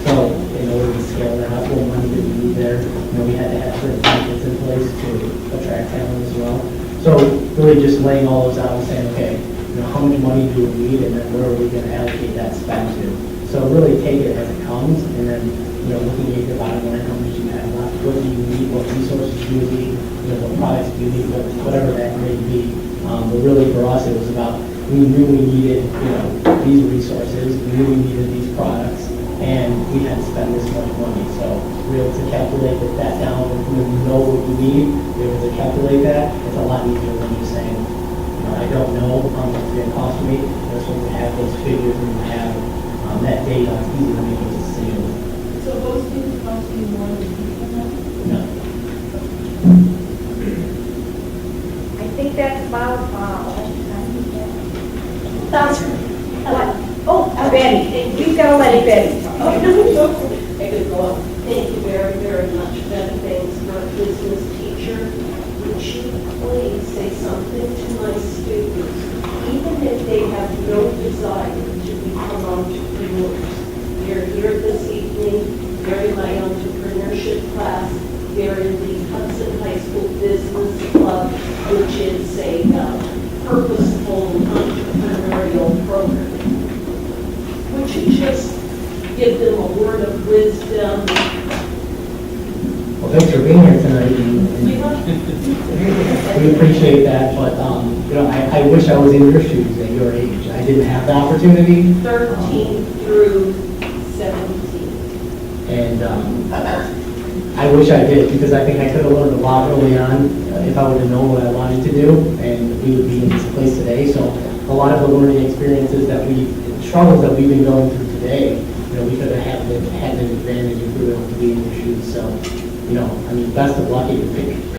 So in order to scale that up, what money did we need there? You know, we had to have certain benefits in place to attract talent as well. So really just laying all those out and saying, okay, you know, how much money do we need, and then where are we going to allocate that spend to? So really take it as it comes, and then, you know, looking at your bottom line, how much you have left, what do you need, what resources do you need, you know, what products do you need, whatever that may be. But really for us, it was about, we knew we needed, you know, these resources, we knew we needed these products, and we had to spend this much money. So we were able to calculate that down, and when you know what you need, we were able to calculate that. It's a lot easier than just saying, you know, I don't know how much it's going to cost me. That's when we have those figures and we have that data, it's easy to make those decisions. So those things cost you more than people know? No. I think that's about, what? Oh, Betty, you've got to let Betty talk. I could go on. Thank you very, very much. Better thanks for a business teacher. Would you please say something to my students, even if they have no desire to become entrepreneurs? They're here this evening, they're in my entrepreneurship class, they're in the Hudson High School Business Club, which is a purposeful entrepreneurial program. Would you just give them a word of wisdom? Well, thanks for being here tonight. We appreciate that, but, you know, I wish I was in your shoes at your age. I didn't have the opportunity. 13 through 17. And I wish I did, because I think I could have learned a lot early on if I would have known what I wanted to do, and we would be in this place today. So a lot of the learning experiences struggles that we've been going through today, you know, we could have had an advantage if we were able to be in your shoes. So, you know, I mean, best of luck if you pick